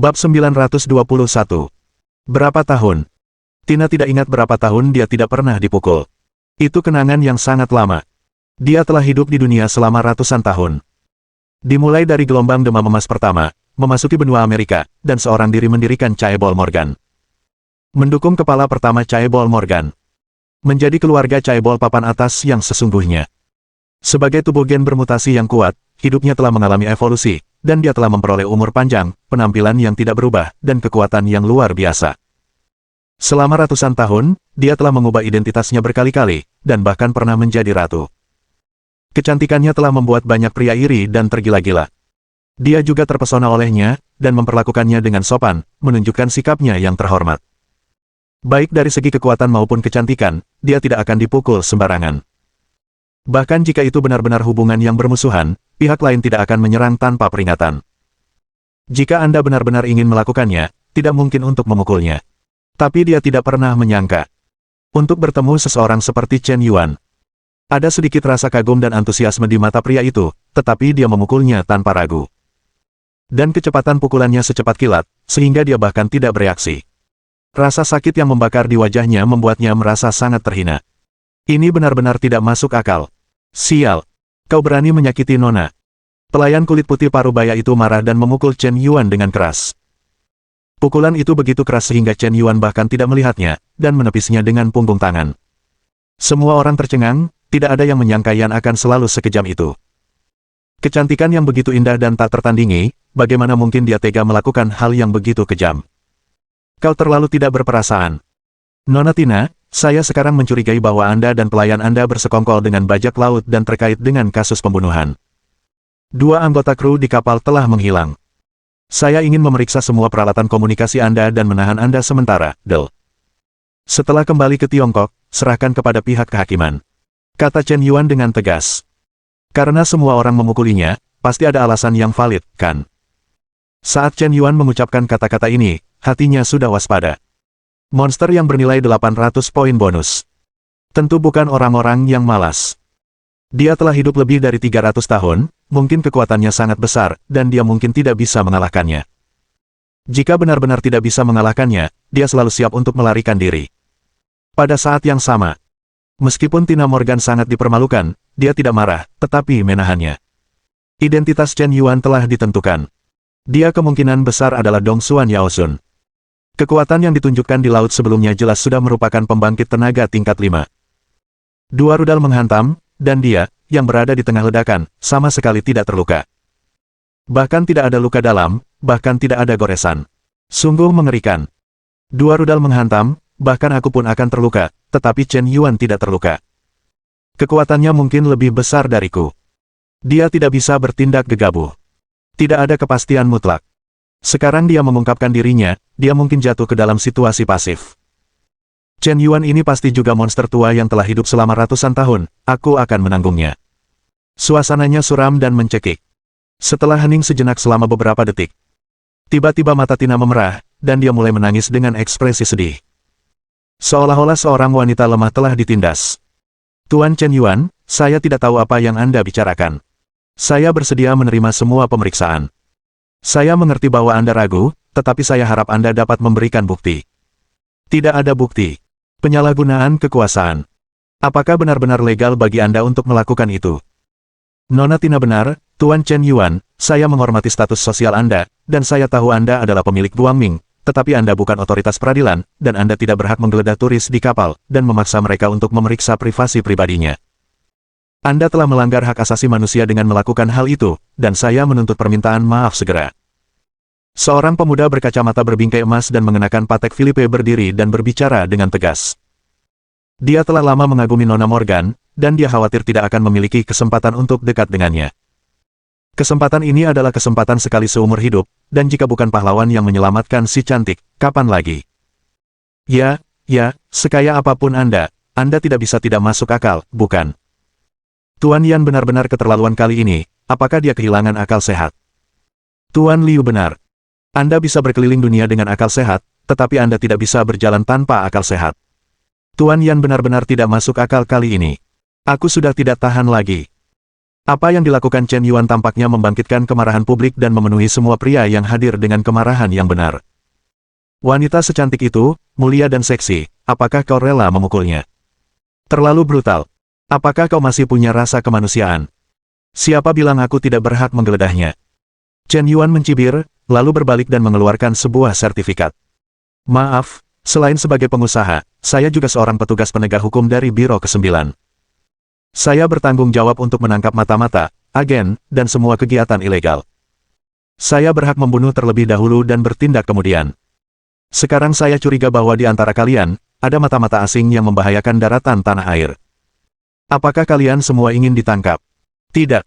Bab 921. Berapa tahun? Tina tidak ingat berapa tahun dia tidak pernah dipukul. Itu kenangan yang sangat lama. Dia telah hidup di dunia selama ratusan tahun. Dimulai dari gelombang demam emas pertama, memasuki benua Amerika, dan seorang diri mendirikan Chaebol Morgan. Mendukung kepala pertama Chaebol Morgan. Menjadi keluarga Chaebol papan atas yang sesungguhnya. Sebagai tubuh gen bermutasi yang kuat, hidupnya telah mengalami evolusi, dan dia telah memperoleh umur panjang, penampilan yang tidak berubah, dan kekuatan yang luar biasa. Selama ratusan tahun, dia telah mengubah identitasnya berkali-kali, dan bahkan pernah menjadi ratu. Kecantikannya telah membuat banyak pria iri dan tergila-gila. Dia juga terpesona olehnya, dan memperlakukannya dengan sopan, menunjukkan sikapnya yang terhormat. Baik dari segi kekuatan maupun kecantikan, dia tidak akan dipukul sembarangan. Bahkan jika itu benar-benar hubungan yang bermusuhan, pihak lain tidak akan menyerang tanpa peringatan. Jika Anda benar-benar ingin melakukannya, tidak mungkin untuk memukulnya. Tapi dia tidak pernah menyangka untuk bertemu seseorang seperti Chen Yuan. Ada sedikit rasa kagum dan antusiasme di mata pria itu, tetapi dia memukulnya tanpa ragu. Dan kecepatan pukulannya secepat kilat, sehingga dia bahkan tidak bereaksi. Rasa sakit yang membakar di wajahnya membuatnya merasa sangat terhina. Ini benar-benar tidak masuk akal. Sial, kau berani menyakiti Nona. Pelayan kulit putih parubaya itu marah dan memukul Chen Yuan dengan keras. Pukulan itu begitu keras sehingga Chen Yuan bahkan tidak melihatnya, dan menepisnya dengan punggung tangan. Semua orang tercengang, tidak ada yang menyangka Yan akan selalu sekejam itu. Kecantikan yang begitu indah dan tak tertandingi, bagaimana mungkin dia tega melakukan hal yang begitu kejam? Kau terlalu tidak berperasaan. Nona Tina, saya sekarang mencurigai bahwa Anda dan pelayan Anda bersekongkol dengan bajak laut dan terkait dengan kasus pembunuhan. 2 anggota kru di kapal telah menghilang. Saya ingin memeriksa semua peralatan komunikasi Anda dan menahan Anda sementara, Del. Setelah kembali ke Tiongkok, serahkan kepada pihak kehakiman. Kata Chen Yuan dengan tegas. Karena semua orang memukulinya, pasti ada alasan yang valid, kan? Saat Chen Yuan mengucapkan kata-kata ini, hatinya sudah waspada. Monster yang bernilai 800 poin bonus. Tentu bukan orang-orang yang malas. Dia telah hidup lebih dari 300 tahun, mungkin kekuatannya sangat besar, dan dia mungkin tidak bisa mengalahkannya. Jika benar-benar tidak bisa mengalahkannya, dia selalu siap untuk melarikan diri. Pada saat yang sama, meskipun Tina Morgan sangat dipermalukan, dia tidak marah, tetapi menahannya. Identitas Chen Yuan telah ditentukan. Dia kemungkinan besar adalah Dong Xuan Yaosun. Kekuatan yang ditunjukkan di laut sebelumnya jelas sudah merupakan pembangkit tenaga tingkat 5. 2 rudal menghantam, dan dia, yang berada di tengah ledakan, sama sekali tidak terluka. Bahkan tidak ada luka dalam, bahkan tidak ada goresan. Sungguh mengerikan. 2 rudal menghantam, bahkan aku pun akan terluka, tetapi Chen Yuan tidak terluka. Kekuatannya mungkin lebih besar dariku. Dia tidak bisa bertindak gegabah. Tidak ada kepastian mutlak. Sekarang dia mengungkapkan dirinya, dia mungkin jatuh ke dalam situasi pasif. Chen Yuan ini pasti juga monster tua yang telah hidup selama ratusan tahun, aku akan menanggungnya. Suasananya suram dan mencekik. Setelah hening sejenak selama beberapa detik, tiba-tiba mata Tina memerah, dan dia mulai menangis dengan ekspresi sedih. Seolah-olah seorang wanita lemah telah ditindas. Tuan Chen Yuan, saya tidak tahu apa yang Anda bicarakan. Saya bersedia menerima semua pemeriksaan. Saya mengerti bahwa Anda ragu, tetapi saya harap Anda dapat memberikan bukti. Tidak ada bukti. Penyalahgunaan kekuasaan. Apakah benar-benar legal bagi Anda untuk melakukan itu? Nona Tina benar, Tuan Chen Yuan, saya menghormati status sosial Anda, dan saya tahu Anda adalah pemilik Guangming, tetapi Anda bukan otoritas peradilan, dan Anda tidak berhak menggeledah turis di kapal, dan memaksa mereka untuk memeriksa privasi pribadinya. Anda telah melanggar hak asasi manusia dengan melakukan hal itu, dan saya menuntut permintaan maaf segera. Seorang pemuda berkacamata berbingkai emas dan mengenakan patek Filipe berdiri dan berbicara dengan tegas. Dia telah lama mengagumi Nona Morgan, dan dia khawatir tidak akan memiliki kesempatan untuk dekat dengannya. Kesempatan ini adalah kesempatan sekali seumur hidup, dan jika bukan pahlawan yang menyelamatkan si cantik, kapan lagi? Ya, sekaya apapun Anda tidak bisa tidak masuk akal, bukan? Tuan Yan benar-benar keterlaluan kali ini, apakah dia kehilangan akal sehat? Tuan Liu benar. Anda bisa berkeliling dunia dengan akal sehat, tetapi Anda tidak bisa berjalan tanpa akal sehat. Tuan Yan benar-benar tidak masuk akal kali ini. Aku sudah tidak tahan lagi. Apa yang dilakukan Chen Yuan tampaknya membangkitkan kemarahan publik dan memenuhi semua pria yang hadir dengan kemarahan yang benar. Wanita secantik itu, mulia dan seksi, apakah kau rela memukulnya? Terlalu brutal. Apakah kau masih punya rasa kemanusiaan? Siapa bilang aku tidak berhak menggeledahnya? Chen Yuan mencibir, lalu berbalik dan mengeluarkan sebuah sertifikat. Maaf, selain sebagai pengusaha, saya juga seorang petugas penegak hukum dari Biro ke-9. Saya bertanggung jawab untuk menangkap mata-mata, agen, dan semua kegiatan ilegal. Saya berhak membunuh terlebih dahulu dan bertindak kemudian. Sekarang saya curiga bahwa di antara kalian, ada mata-mata asing yang membahayakan daratan tanah air. Apakah kalian semua ingin ditangkap? Tidak.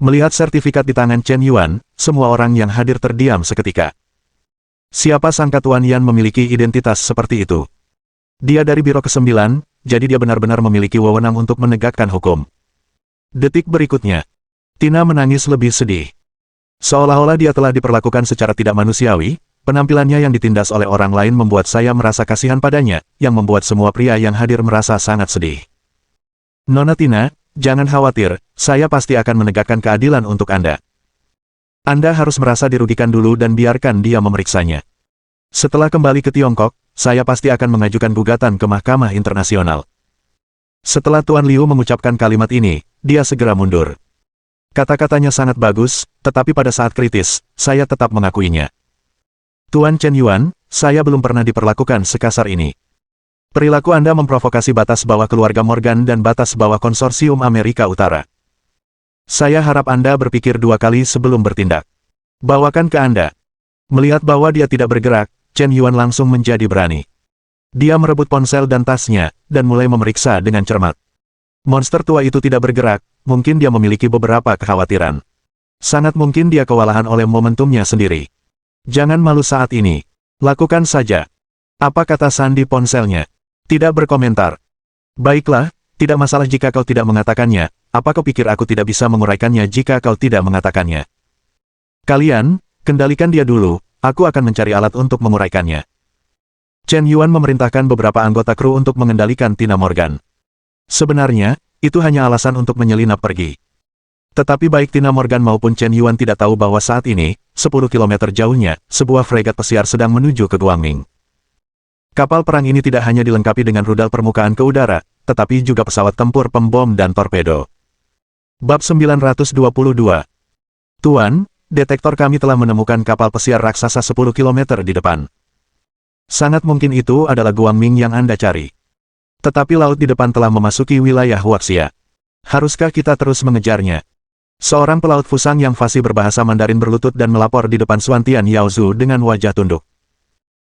Melihat sertifikat di tangan Chen Yuan, semua orang yang hadir terdiam seketika. Siapa sangka Tuan Yan memiliki identitas seperti itu? Dia dari Biro ke-9, jadi dia benar-benar memiliki wewenang untuk menegakkan hukum. Detik berikutnya, Tina menangis lebih sedih. Seolah-olah dia telah diperlakukan secara tidak manusiawi, penampilannya yang ditindas oleh orang lain membuat saya merasa kasihan padanya, yang membuat semua pria yang hadir merasa sangat sedih. Nona Tina, jangan khawatir, saya pasti akan menegakkan keadilan untuk Anda. Anda harus merasa dirugikan dulu dan biarkan dia memeriksanya. Setelah kembali ke Tiongkok, saya pasti akan mengajukan gugatan ke Mahkamah Internasional. Setelah Tuan Liu mengucapkan kalimat ini, dia segera mundur. Kata-katanya sangat bagus, tetapi pada saat kritis, saya tetap mengakuinya. Tuan Chen Yuan, saya belum pernah diperlakukan sekasar ini. Perilaku Anda memprovokasi batas bawah keluarga Morgan dan batas bawah konsorsium Amerika Utara. Saya harap Anda berpikir dua kali sebelum bertindak. Bawakan ke Anda. Melihat bahwa dia tidak bergerak, Chen Yuan langsung menjadi berani. Dia merebut ponsel dan tasnya, dan mulai memeriksa dengan cermat. Monster tua itu tidak bergerak, mungkin dia memiliki beberapa kekhawatiran. Sangat mungkin dia kewalahan oleh momentumnya sendiri. Jangan malu saat ini. Lakukan saja. Apa kata sandi ponselnya? Tidak berkomentar. Baiklah, tidak masalah jika kau tidak mengatakannya, apa kau pikir aku tidak bisa menguraikannya jika kau tidak mengatakannya? Kalian, kendalikan dia dulu, aku akan mencari alat untuk menguraikannya. Chen Yuan memerintahkan beberapa anggota kru untuk mengendalikan Tina Morgan. Sebenarnya, itu hanya alasan untuk menyelinap pergi. Tetapi baik Tina Morgan maupun Chen Yuan tidak tahu bahwa saat ini, 10 km jauhnya, sebuah fregat pesiar sedang menuju ke Guangming. Kapal perang ini tidak hanya dilengkapi dengan rudal permukaan ke udara, tetapi juga pesawat tempur pembom dan torpedo. Bab 922. Tuan, detektor kami telah menemukan kapal pesiar raksasa 10 km di depan. Sangat mungkin itu adalah Guangming yang Anda cari. Tetapi laut di depan telah memasuki wilayah Huaxia. Haruskah kita terus mengejarnya? Seorang pelaut Fusang yang fasih berbahasa Mandarin berlutut dan melapor di depan Xuantian Yaozu dengan wajah tunduk.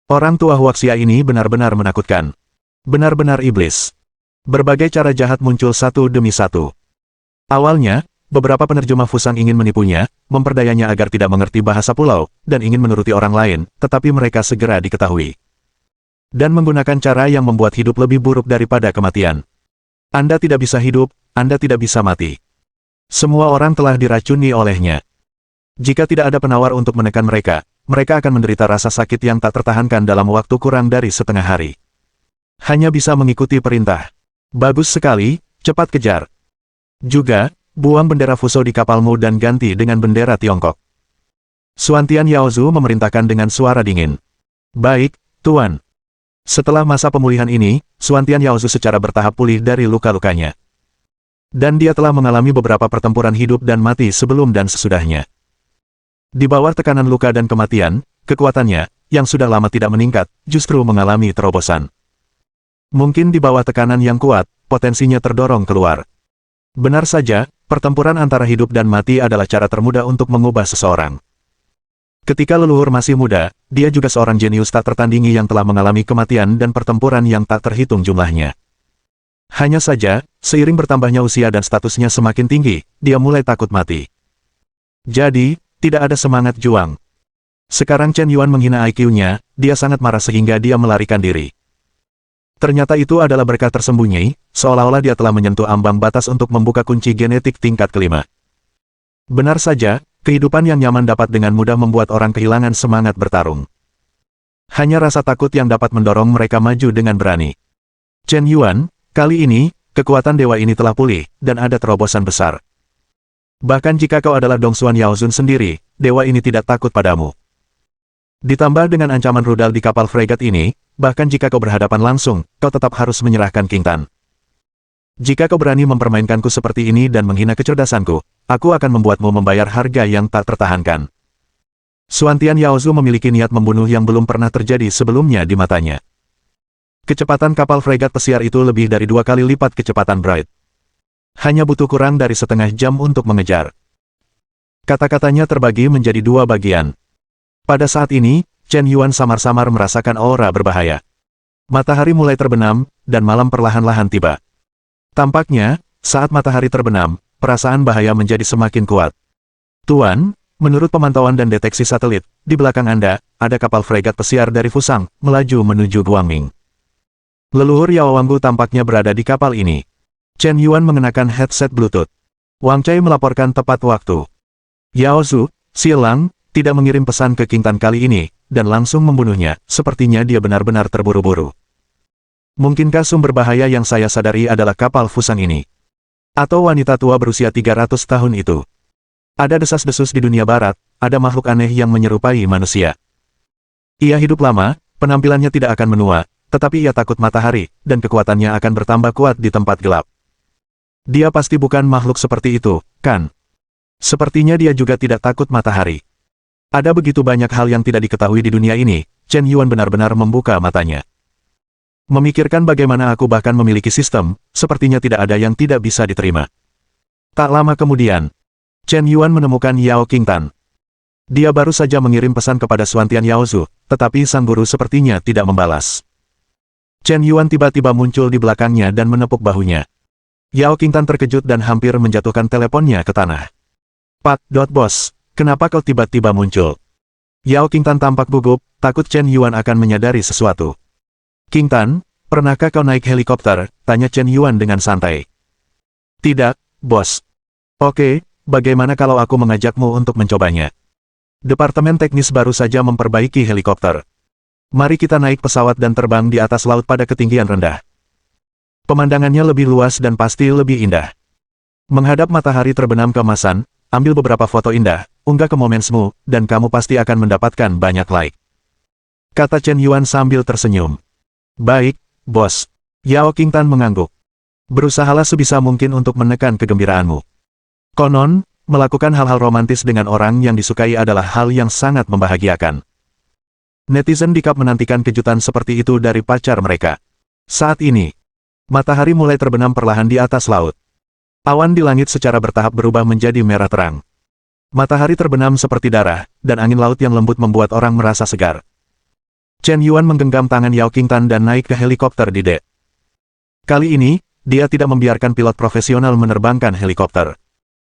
Orang tua Huaxia ini benar-benar menakutkan. Benar-benar iblis. Berbagai cara jahat muncul satu demi satu. Awalnya, beberapa penerjemah Fusang ingin menipunya, memperdayanya agar tidak mengerti bahasa pulau, dan ingin menuruti orang lain, tetapi mereka segera diketahui. Dan menggunakan cara yang membuat hidup lebih buruk daripada kematian. Anda tidak bisa hidup, Anda tidak bisa mati. Semua orang telah diracuni olehnya. Jika tidak ada penawar untuk menekan mereka, mereka akan menderita rasa sakit yang tak tertahankan dalam waktu kurang dari setengah hari. Hanya bisa mengikuti perintah. Bagus sekali, cepat kejar. Juga, buang bendera Fuso di kapalmu dan ganti dengan bendera Tiongkok. Xuantian Yaozu memerintahkan dengan suara dingin. Baik, Tuan. Setelah masa pemulihan ini, Xuantian Yaozu secara bertahap pulih dari luka-lukanya. Dan dia telah mengalami beberapa pertempuran hidup dan mati sebelum dan sesudahnya. Di bawah tekanan luka dan kematian, kekuatannya, yang sudah lama tidak meningkat, justru mengalami terobosan. Mungkin di bawah tekanan yang kuat, potensinya terdorong keluar. Benar saja, pertempuran antara hidup dan mati adalah cara termudah untuk mengubah seseorang. Ketika leluhur masih muda, dia juga seorang jenius tak tertandingi yang telah mengalami kematian dan pertempuran yang tak terhitung jumlahnya. Hanya saja, seiring bertambahnya usia dan statusnya semakin tinggi, dia mulai takut mati. Jadi, tidak ada semangat juang. Sekarang Chen Yuan menghina IQ-nya, dia sangat marah sehingga dia melarikan diri. Ternyata itu adalah berkah tersembunyi, seolah-olah dia telah menyentuh ambang batas untuk membuka kunci genetik tingkat kelima. Benar saja, kehidupan yang nyaman dapat dengan mudah membuat orang kehilangan semangat bertarung. Hanya rasa takut yang dapat mendorong mereka maju dengan berani. Chen Yuan, kali ini, kekuatan dewa ini telah pulih, dan ada terobosan besar. Bahkan jika kau adalah Dongsuan Yaozun sendiri, dewa ini tidak takut padamu. Ditambah dengan ancaman rudal di kapal fregat ini, bahkan jika kau berhadapan langsung, kau tetap harus menyerahkan King Tan. Jika kau berani mempermainkanku seperti ini dan menghina kecerdasanku, aku akan membuatmu membayar harga yang tak tertahankan. Xuantian Yaozu memiliki niat membunuh yang belum pernah terjadi sebelumnya di matanya. Kecepatan kapal fregat pesiar itu lebih dari 2 kali lipat kecepatan Bright. Hanya butuh kurang dari setengah jam untuk mengejar. Kata-katanya terbagi menjadi 2 bagian. Pada saat ini, Chen Yuan samar-samar merasakan aura berbahaya. Matahari mulai terbenam, dan malam perlahan-lahan tiba. Tampaknya, saat matahari terbenam, perasaan bahaya menjadi semakin kuat. Tuan, menurut pemantauan dan deteksi satelit, di belakang Anda, ada kapal fregat pesiar dari Fusang, melaju menuju Guangming. Leluhur Yao Wanggu tampaknya berada di kapal ini. Chen Yuan mengenakan headset Bluetooth. Wang Cai melaporkan tepat waktu. Yao Zhu, Xielang, tidak mengirim pesan ke King Tan kali ini, dan langsung membunuhnya, sepertinya dia benar-benar terburu-buru. Mungkinkah sumber bahaya yang saya sadari adalah kapal Fusang ini? Atau wanita tua berusia 300 tahun itu? Ada desas-desus di dunia barat, ada makhluk aneh yang menyerupai manusia. Ia hidup lama, penampilannya tidak akan menua, tetapi ia takut matahari, dan kekuatannya akan bertambah kuat di tempat gelap. Dia pasti bukan makhluk seperti itu, kan? Sepertinya dia juga tidak takut matahari. Ada begitu banyak hal yang tidak diketahui di dunia ini, Chen Yuan benar-benar membuka matanya. Memikirkan bagaimana aku bahkan memiliki sistem, sepertinya tidak ada yang tidak bisa diterima. Tak lama kemudian, Chen Yuan menemukan Yao King Tan. Dia baru saja mengirim pesan kepada Xuantian Yaozu, tetapi sang guru sepertinya tidak membalas. Chen Yuan tiba-tiba muncul di belakangnya dan menepuk bahunya. Yao King Tan terkejut dan hampir menjatuhkan teleponnya ke tanah. Bos, kenapa kau tiba-tiba muncul? Yao King Tan tampak gugup, takut Chen Yuan akan menyadari sesuatu. King Tan, pernahkah kau naik helikopter? Tanya Chen Yuan dengan santai. Tidak, bos. Oke, bagaimana kalau aku mengajakmu untuk mencobanya? Departemen teknis baru saja memperbaiki helikopter. Mari kita naik pesawat dan terbang di atas laut pada ketinggian rendah. Pemandangannya lebih luas dan pasti lebih indah. Menghadap matahari terbenam keemasan, ambil beberapa foto indah, unggah ke Momentsmu, dan kamu pasti akan mendapatkan banyak like. Kata Chen Yuan sambil tersenyum. Baik, bos. Yao King Tan mengangguk. Berusahalah sebisa mungkin untuk menekan kegembiraanmu. Konon, melakukan hal-hal romantis dengan orang yang disukai adalah hal yang sangat membahagiakan. Netizen di Kap menantikan kejutan seperti itu dari pacar mereka. Saat ini, matahari mulai terbenam perlahan di atas laut. Awan di langit secara bertahap berubah menjadi merah terang. Matahari terbenam seperti darah, dan angin laut yang lembut membuat orang merasa segar. Chen Yuan menggenggam tangan Yao King Tan dan naik ke helikopter di dek. Kali ini, dia tidak membiarkan pilot profesional menerbangkan helikopter.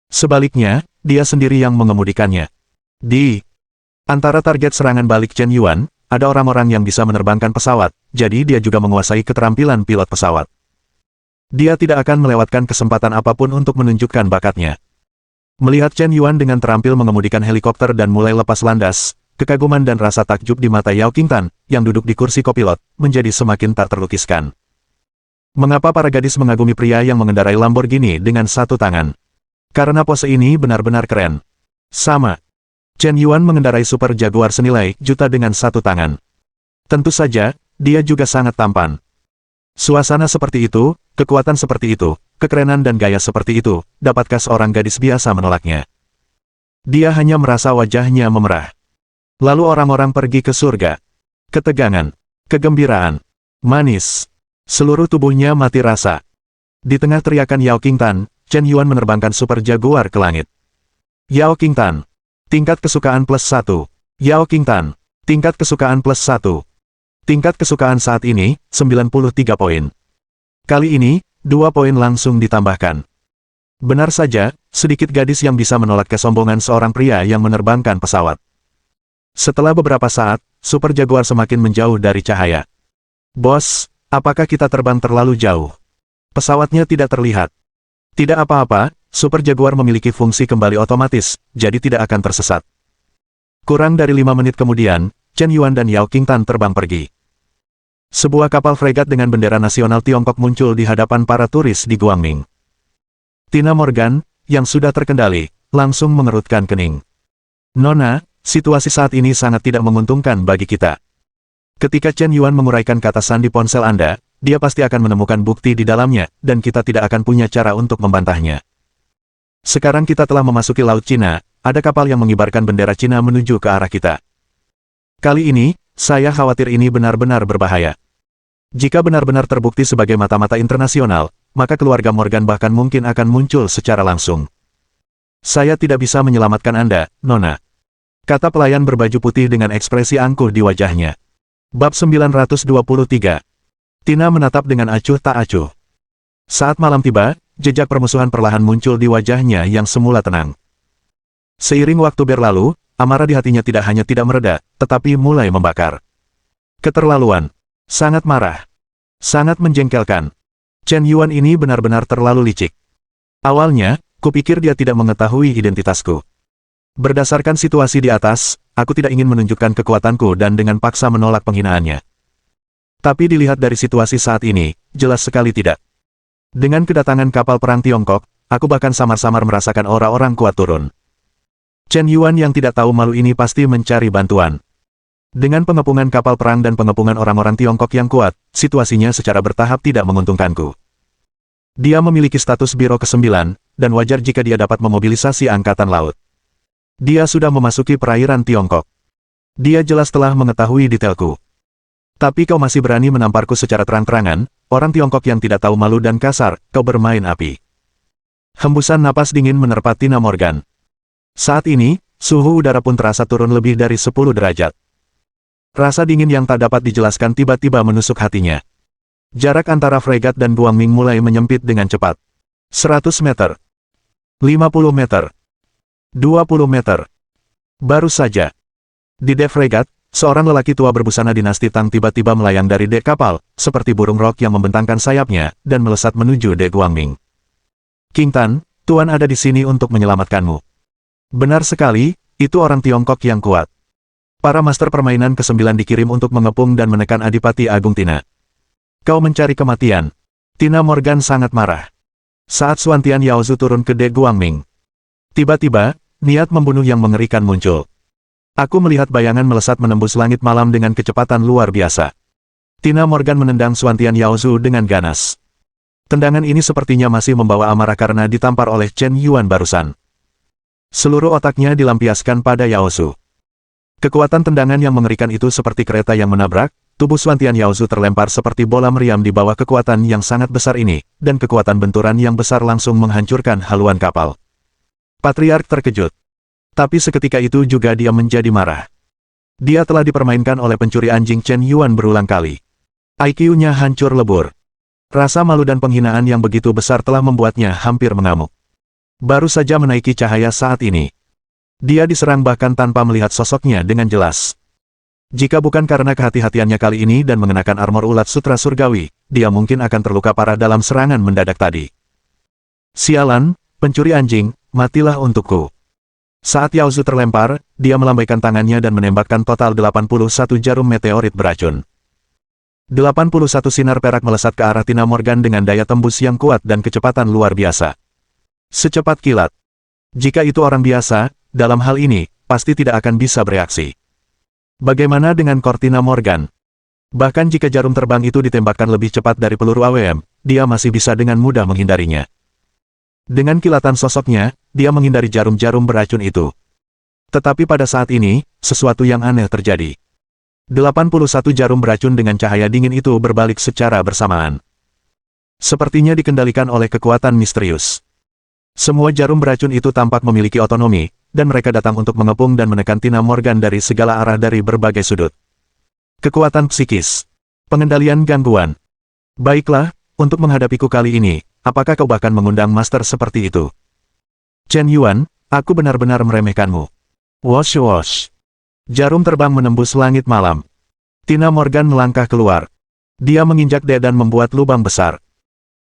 Sebaliknya, dia sendiri yang mengemudikannya. Di antara target serangan balik Chen Yuan, ada orang-orang yang bisa menerbangkan pesawat, jadi dia juga menguasai keterampilan pilot pesawat. Dia tidak akan melewatkan kesempatan apapun untuk menunjukkan bakatnya. Melihat Chen Yuan dengan terampil mengemudikan helikopter dan mulai lepas landas, kekaguman dan rasa takjub di mata Yao King Tan, yang duduk di kursi kopilot, menjadi semakin tak terlukiskan. Mengapa para gadis mengagumi pria yang mengendarai Lamborghini dengan satu tangan? Karena pose ini benar-benar keren. Sama. Chen Yuan mengendarai Super Jaguar senilai juta dengan satu tangan. Tentu saja, dia juga sangat tampan. Suasana seperti itu, kekuatan seperti itu, kekerenan dan gaya seperti itu, dapatkah seorang gadis biasa menolaknya? Dia hanya merasa wajahnya memerah. Lalu orang-orang pergi ke surga. Ketegangan, kegembiraan, manis. Seluruh tubuhnya mati rasa. Di tengah teriakan Yao King Tan, Chen Yuan menerbangkan Super Jaguar ke langit. Yao King Tan. Tingkat kesukaan +1. Yao King Tan. Tingkat kesukaan +1. Tingkat kesukaan saat ini, 93 poin. Kali ini, 2 poin langsung ditambahkan. Benar saja, sedikit gadis yang bisa menolak kesombongan seorang pria yang menerbangkan pesawat. Setelah beberapa saat, Super Jaguar semakin menjauh dari cahaya. Bos, apakah kita terbang terlalu jauh? Pesawatnya tidak terlihat. Tidak apa-apa, Super Jaguar memiliki fungsi kembali otomatis, jadi tidak akan tersesat. Kurang dari 5 menit kemudian, Chen Yuan dan Yao King Tan terbang pergi. Sebuah kapal fregat dengan bendera nasional Tiongkok muncul di hadapan para turis di Guangming. Tina Morgan, yang sudah terkendali, langsung mengerutkan kening. Nona, situasi saat ini sangat tidak menguntungkan bagi kita. Ketika Chen Yuan menguraikan kata sandi ponsel Anda, dia pasti akan menemukan bukti di dalamnya, dan kita tidak akan punya cara untuk membantahnya. Sekarang kita telah memasuki Laut Cina, ada kapal yang mengibarkan bendera Cina menuju ke arah kita. Kali ini, saya khawatir ini benar-benar berbahaya. Jika benar-benar terbukti sebagai mata-mata internasional, maka keluarga Morgan bahkan mungkin akan muncul secara langsung. Saya tidak bisa menyelamatkan Anda, Nona. Kata pelayan berbaju putih dengan ekspresi angkuh di wajahnya. Bab 923. Tina menatap dengan acuh tak acuh. Saat malam tiba, jejak permusuhan perlahan muncul di wajahnya yang semula tenang. Seiring waktu berlalu, amarah di hatinya tidak hanya tidak mereda, tetapi mulai membakar. Keterlaluan. Sangat marah. Sangat menjengkelkan. Chen Yuan ini benar-benar terlalu licik. Awalnya, kupikir dia tidak mengetahui identitasku. Berdasarkan situasi di atas, aku tidak ingin menunjukkan kekuatanku dan dengan paksa menolak penghinaannya. Tapi dilihat dari situasi saat ini, jelas sekali tidak. Dengan kedatangan kapal perang Tiongkok, aku bahkan samar-samar merasakan aura orang kuat turun. Chen Yuan yang tidak tahu malu ini pasti mencari bantuan. Dengan pengepungan kapal perang dan pengepungan orang-orang Tiongkok yang kuat, situasinya secara bertahap tidak menguntungkanku. Dia memiliki status Biro ke-9, dan wajar jika dia dapat memobilisasi Angkatan Laut. Dia sudah memasuki perairan Tiongkok. Dia jelas telah mengetahui detailku. Tapi kau masih berani menamparku secara terang-terangan, orang Tiongkok yang tidak tahu malu dan kasar, kau bermain api. Hembusan napas dingin menerpa Tina Morgan. Saat ini, suhu udara pun terasa turun lebih dari 10 derajat. Rasa dingin yang tak dapat dijelaskan tiba-tiba menusuk hatinya. Jarak antara fregat dan Guangming mulai menyempit dengan cepat. 100 meter. 50 meter. 20 meter. Baru saja. Di dek fregat, seorang lelaki tua berbusana dinasti Tang tiba-tiba melayang dari dek kapal, seperti burung rok yang membentangkan sayapnya, dan melesat menuju dek Guangming. King Tan, Tuan ada di sini untuk menyelamatkanmu. Benar sekali, itu orang Tiongkok yang kuat. Para master permainan ke-9 dikirim untuk mengepung dan menekan Adipati Agung Tina. Kau mencari kematian. Tina Morgan sangat marah. Saat Xuantian Yaozu turun ke dek Guangming, tiba-tiba, niat membunuh yang mengerikan muncul. Aku melihat bayangan melesat menembus langit malam dengan kecepatan luar biasa. Tina Morgan menendang Xuantian Yaozu dengan ganas. Tendangan ini sepertinya masih membawa amarah karena ditampar oleh Chen Yuan barusan. Seluruh otaknya dilampiaskan pada Yaozu. Kekuatan tendangan yang mengerikan itu seperti kereta yang menabrak, tubuh Xuantian Yaozu terlempar seperti bola meriam di bawah kekuatan yang sangat besar ini, dan kekuatan benturan yang besar langsung menghancurkan haluan kapal. Patriark terkejut. Tapi seketika itu juga dia menjadi marah. Dia telah dipermainkan oleh pencuri anjing Chen Yuan berulang kali. IQ-nya hancur lebur. Rasa malu dan penghinaan yang begitu besar telah membuatnya hampir mengamuk. Baru saja menaiki cahaya saat ini. Dia diserang bahkan tanpa melihat sosoknya dengan jelas. Jika bukan karena kehati-hatiannya kali ini dan mengenakan armor ulat sutra surgawi, dia mungkin akan terluka parah dalam serangan mendadak tadi. Sialan, pencuri anjing, matilah untukku. Saat Yaozu terlempar, dia melambaikan tangannya dan menembakkan total 81 jarum meteorit beracun. 81 sinar perak melesat ke arah Tina Morgan dengan daya tembus yang kuat dan kecepatan luar biasa. Secepat kilat. Jika itu orang biasa, dalam hal ini, pasti tidak akan bisa bereaksi. Bagaimana dengan Cortina Morgan? Bahkan jika jarum terbang itu ditembakkan lebih cepat dari peluru AWM, dia masih bisa dengan mudah menghindarinya. Dengan kilatan sosoknya, dia menghindari jarum-jarum beracun itu. Tetapi pada saat ini, sesuatu yang aneh terjadi. 81 jarum beracun dengan cahaya dingin itu berbalik secara bersamaan. Sepertinya dikendalikan oleh kekuatan misterius. Semua jarum beracun itu tampak memiliki otonomi, dan mereka datang untuk mengepung dan menekan Tina Morgan dari segala arah dari berbagai sudut. Kekuatan psikis. Pengendalian gangguan. Baiklah, untuk menghadapiku kali ini, apakah kau bahkan mengundang master seperti itu? Chen Yuan, aku benar-benar meremehkanmu. Wosh wosh. Jarum terbang menembus langit malam. Tina Morgan melangkah keluar. Dia menginjak dek dan membuat lubang besar.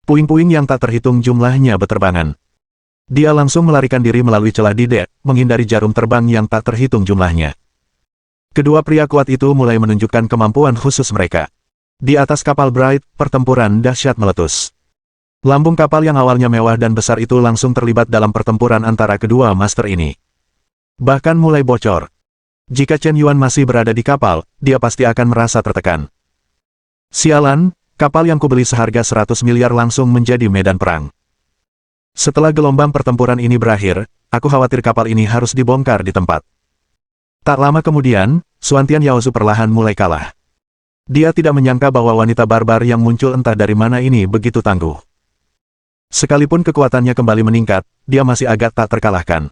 Puing-puing yang tak terhitung jumlahnya beterbangan. Dia langsung melarikan diri melalui celah di dek, menghindari jarum terbang yang tak terhitung jumlahnya. Kedua pria kuat itu mulai menunjukkan kemampuan khusus mereka. Di atas kapal Bright, pertempuran dahsyat meletus. Lambung kapal yang awalnya mewah dan besar itu langsung terlibat dalam pertempuran antara kedua master ini. Bahkan mulai bocor. Jika Chen Yuan masih berada di kapal, dia pasti akan merasa tertekan. Sialan, kapal yang kubeli seharga 100 miliar langsung menjadi medan perang. Setelah gelombang pertempuran ini berakhir, aku khawatir kapal ini harus dibongkar di tempat. Tak lama kemudian, Xuantian Yaozu perlahan mulai kalah. Dia tidak menyangka bahwa wanita barbar yang muncul entah dari mana ini begitu tangguh. Sekalipun kekuatannya kembali meningkat, dia masih agak tak terkalahkan.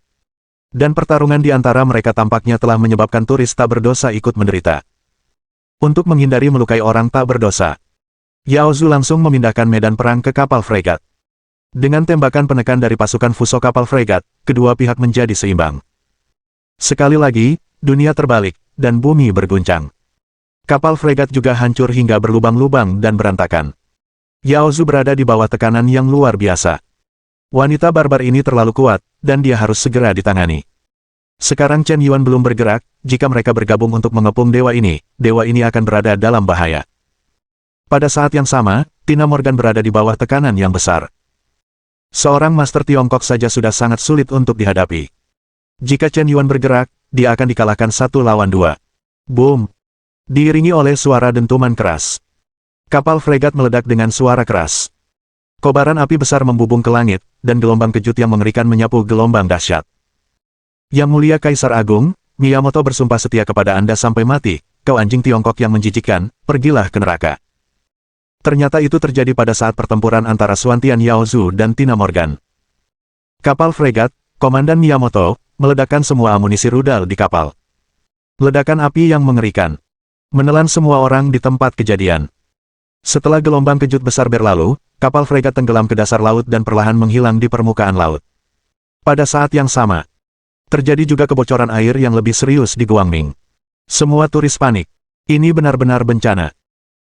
Dan pertarungan di antara mereka tampaknya telah menyebabkan turis tak berdosa ikut menderita. Untuk menghindari melukai orang tak berdosa, Yaozu langsung memindahkan medan perang ke kapal fregat. Dengan tembakan penekan dari pasukan Fuso kapal fregat, kedua pihak menjadi seimbang. Sekali lagi, dunia terbalik, dan bumi berguncang. Kapal fregat juga hancur hingga berlubang-lubang dan berantakan. Yaozu berada di bawah tekanan yang luar biasa. Wanita barbar ini terlalu kuat, dan dia harus segera ditangani. Sekarang Chen Yuan belum bergerak, jika mereka bergabung untuk mengepung dewa ini akan berada dalam bahaya. Pada saat yang sama, Tina Morgan berada di bawah tekanan yang besar. Seorang master Tiongkok saja sudah sangat sulit untuk dihadapi. Jika Chen Yuan bergerak, dia akan dikalahkan 1 lawan 2. Boom! Diiringi oleh suara dentuman keras. Kapal fregat meledak dengan suara keras. Kobaran api besar membubung ke langit, dan gelombang kejut yang mengerikan menyapu gelombang dahsyat. Yang mulia Kaisar Agung, Miyamoto bersumpah setia kepada Anda sampai mati, kau anjing Tiongkok yang menjijikkan, pergilah ke neraka. Ternyata itu terjadi pada saat pertempuran antara Xuantian Yaozu dan Tina Morgan. Kapal fregat, Komandan Miyamoto, meledakkan semua amunisi rudal di kapal. Ledakan api yang mengerikan menelan semua orang di tempat kejadian. Setelah gelombang kejut besar berlalu, kapal fregat tenggelam ke dasar laut dan perlahan menghilang di permukaan laut. Pada saat yang sama, terjadi juga kebocoran air yang lebih serius di Guangming. Semua turis panik. Ini benar-benar bencana.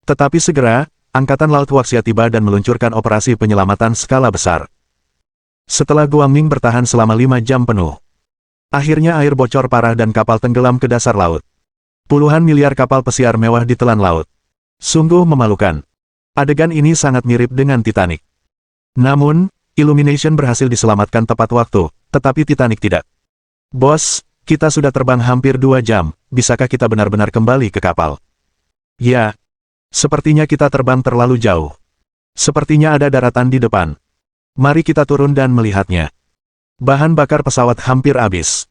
Tetapi segera, Angkatan Laut Huaxia tiba dan meluncurkan operasi penyelamatan skala besar. Setelah Guangming bertahan selama 5 jam penuh, akhirnya air bocor parah dan kapal tenggelam ke dasar laut. Puluhan miliar kapal pesiar mewah ditelan laut. Sungguh memalukan. Adegan ini sangat mirip dengan Titanic. Namun, Illumination berhasil diselamatkan tepat waktu, tetapi Titanic tidak. Bos, kita sudah terbang hampir 2 jam, bisakah kita benar-benar kembali ke kapal? Ya. Sepertinya kita terbang terlalu jauh. Sepertinya ada daratan di depan. Mari kita turun dan melihatnya. Bahan bakar pesawat hampir habis.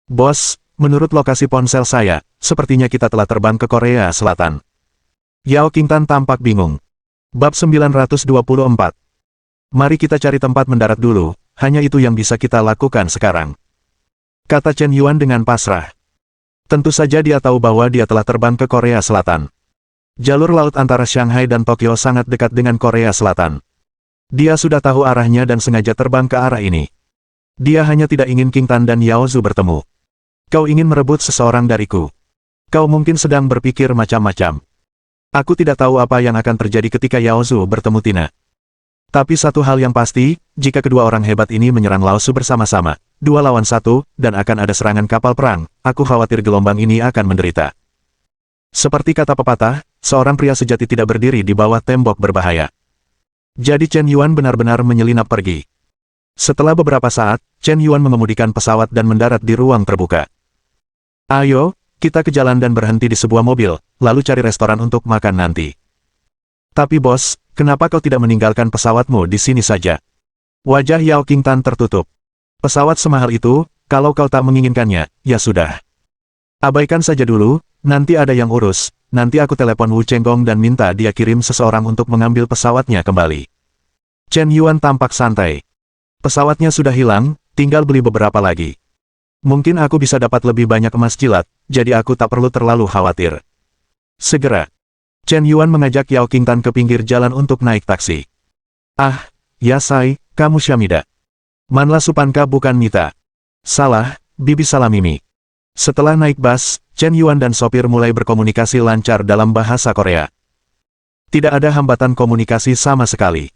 Bos, menurut lokasi ponsel saya, sepertinya kita telah terbang ke Korea Selatan. Yao Qingtan tampak bingung. Bab 924. Mari kita cari tempat mendarat dulu, hanya itu yang bisa kita lakukan sekarang. Kata Chen Yuan dengan pasrah. Tentu saja dia tahu bahwa dia telah terbang ke Korea Selatan. Jalur laut antara Shanghai dan Tokyo sangat dekat dengan Korea Selatan. Dia sudah tahu arahnya dan sengaja terbang ke arah ini. Dia hanya tidak ingin Qingtan dan Yaozu bertemu. Kau ingin merebut seseorang dariku. Kau mungkin sedang berpikir macam-macam. Aku tidak tahu apa yang akan terjadi ketika Yaozu bertemu Tina. Tapi satu hal yang pasti, jika kedua orang hebat ini menyerang Laosu bersama-sama, 2 lawan 1, dan akan ada serangan kapal perang, aku khawatir gelombang ini akan menderita. Seperti kata pepatah, seorang pria sejati tidak berdiri di bawah tembok berbahaya. Jadi Chen Yuan benar-benar menyelinap pergi. Setelah beberapa saat, Chen Yuan mengemudikan pesawat dan mendarat di ruang terbuka. Ayo, kita ke jalan dan berhenti di sebuah mobil, lalu cari restoran untuk makan nanti. Tapi bos, kenapa kau tidak meninggalkan pesawatmu di sini saja? Wajah Yao Qingtan tertutup. Pesawat semahal itu, kalau kau tak menginginkannya, ya sudah. Abaikan saja dulu, nanti ada yang urus, nanti aku telepon Wu Chenggong dan minta dia kirim seseorang untuk mengambil pesawatnya kembali. Chen Yuan tampak santai. Pesawatnya sudah hilang, tinggal beli beberapa lagi. Mungkin aku bisa dapat lebih banyak emas jilat, jadi aku tak perlu terlalu khawatir. Segera. Chen Yuan mengajak Yao Qingtan ke pinggir jalan untuk naik taksi. Ah, Yasai, kamu Syamida. Manla Supanka bukan Mita. Salah, Bibi Salamimi. Setelah naik bus, Chen Yuan dan sopir mulai berkomunikasi lancar dalam bahasa Korea. Tidak ada hambatan komunikasi sama sekali.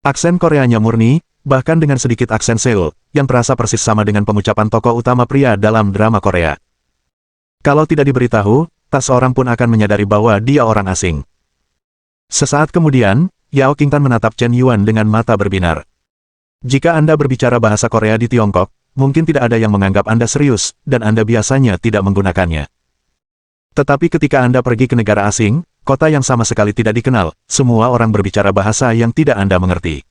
Aksen Koreanya murni, bahkan dengan sedikit aksen Seoul, yang terasa persis sama dengan pengucapan tokoh utama pria dalam drama Korea. Kalau tidak diberitahu, tak seorang pun akan menyadari bahwa dia orang asing. Sesaat kemudian, Yao Qingtan menatap Chen Yuan dengan mata berbinar. Jika Anda berbicara bahasa Korea di Tiongkok, mungkin tidak ada yang menganggap Anda serius, dan Anda biasanya tidak menggunakannya. Tetapi ketika Anda pergi ke negara asing, kota yang sama sekali tidak dikenal, semua orang berbicara bahasa yang tidak Anda mengerti.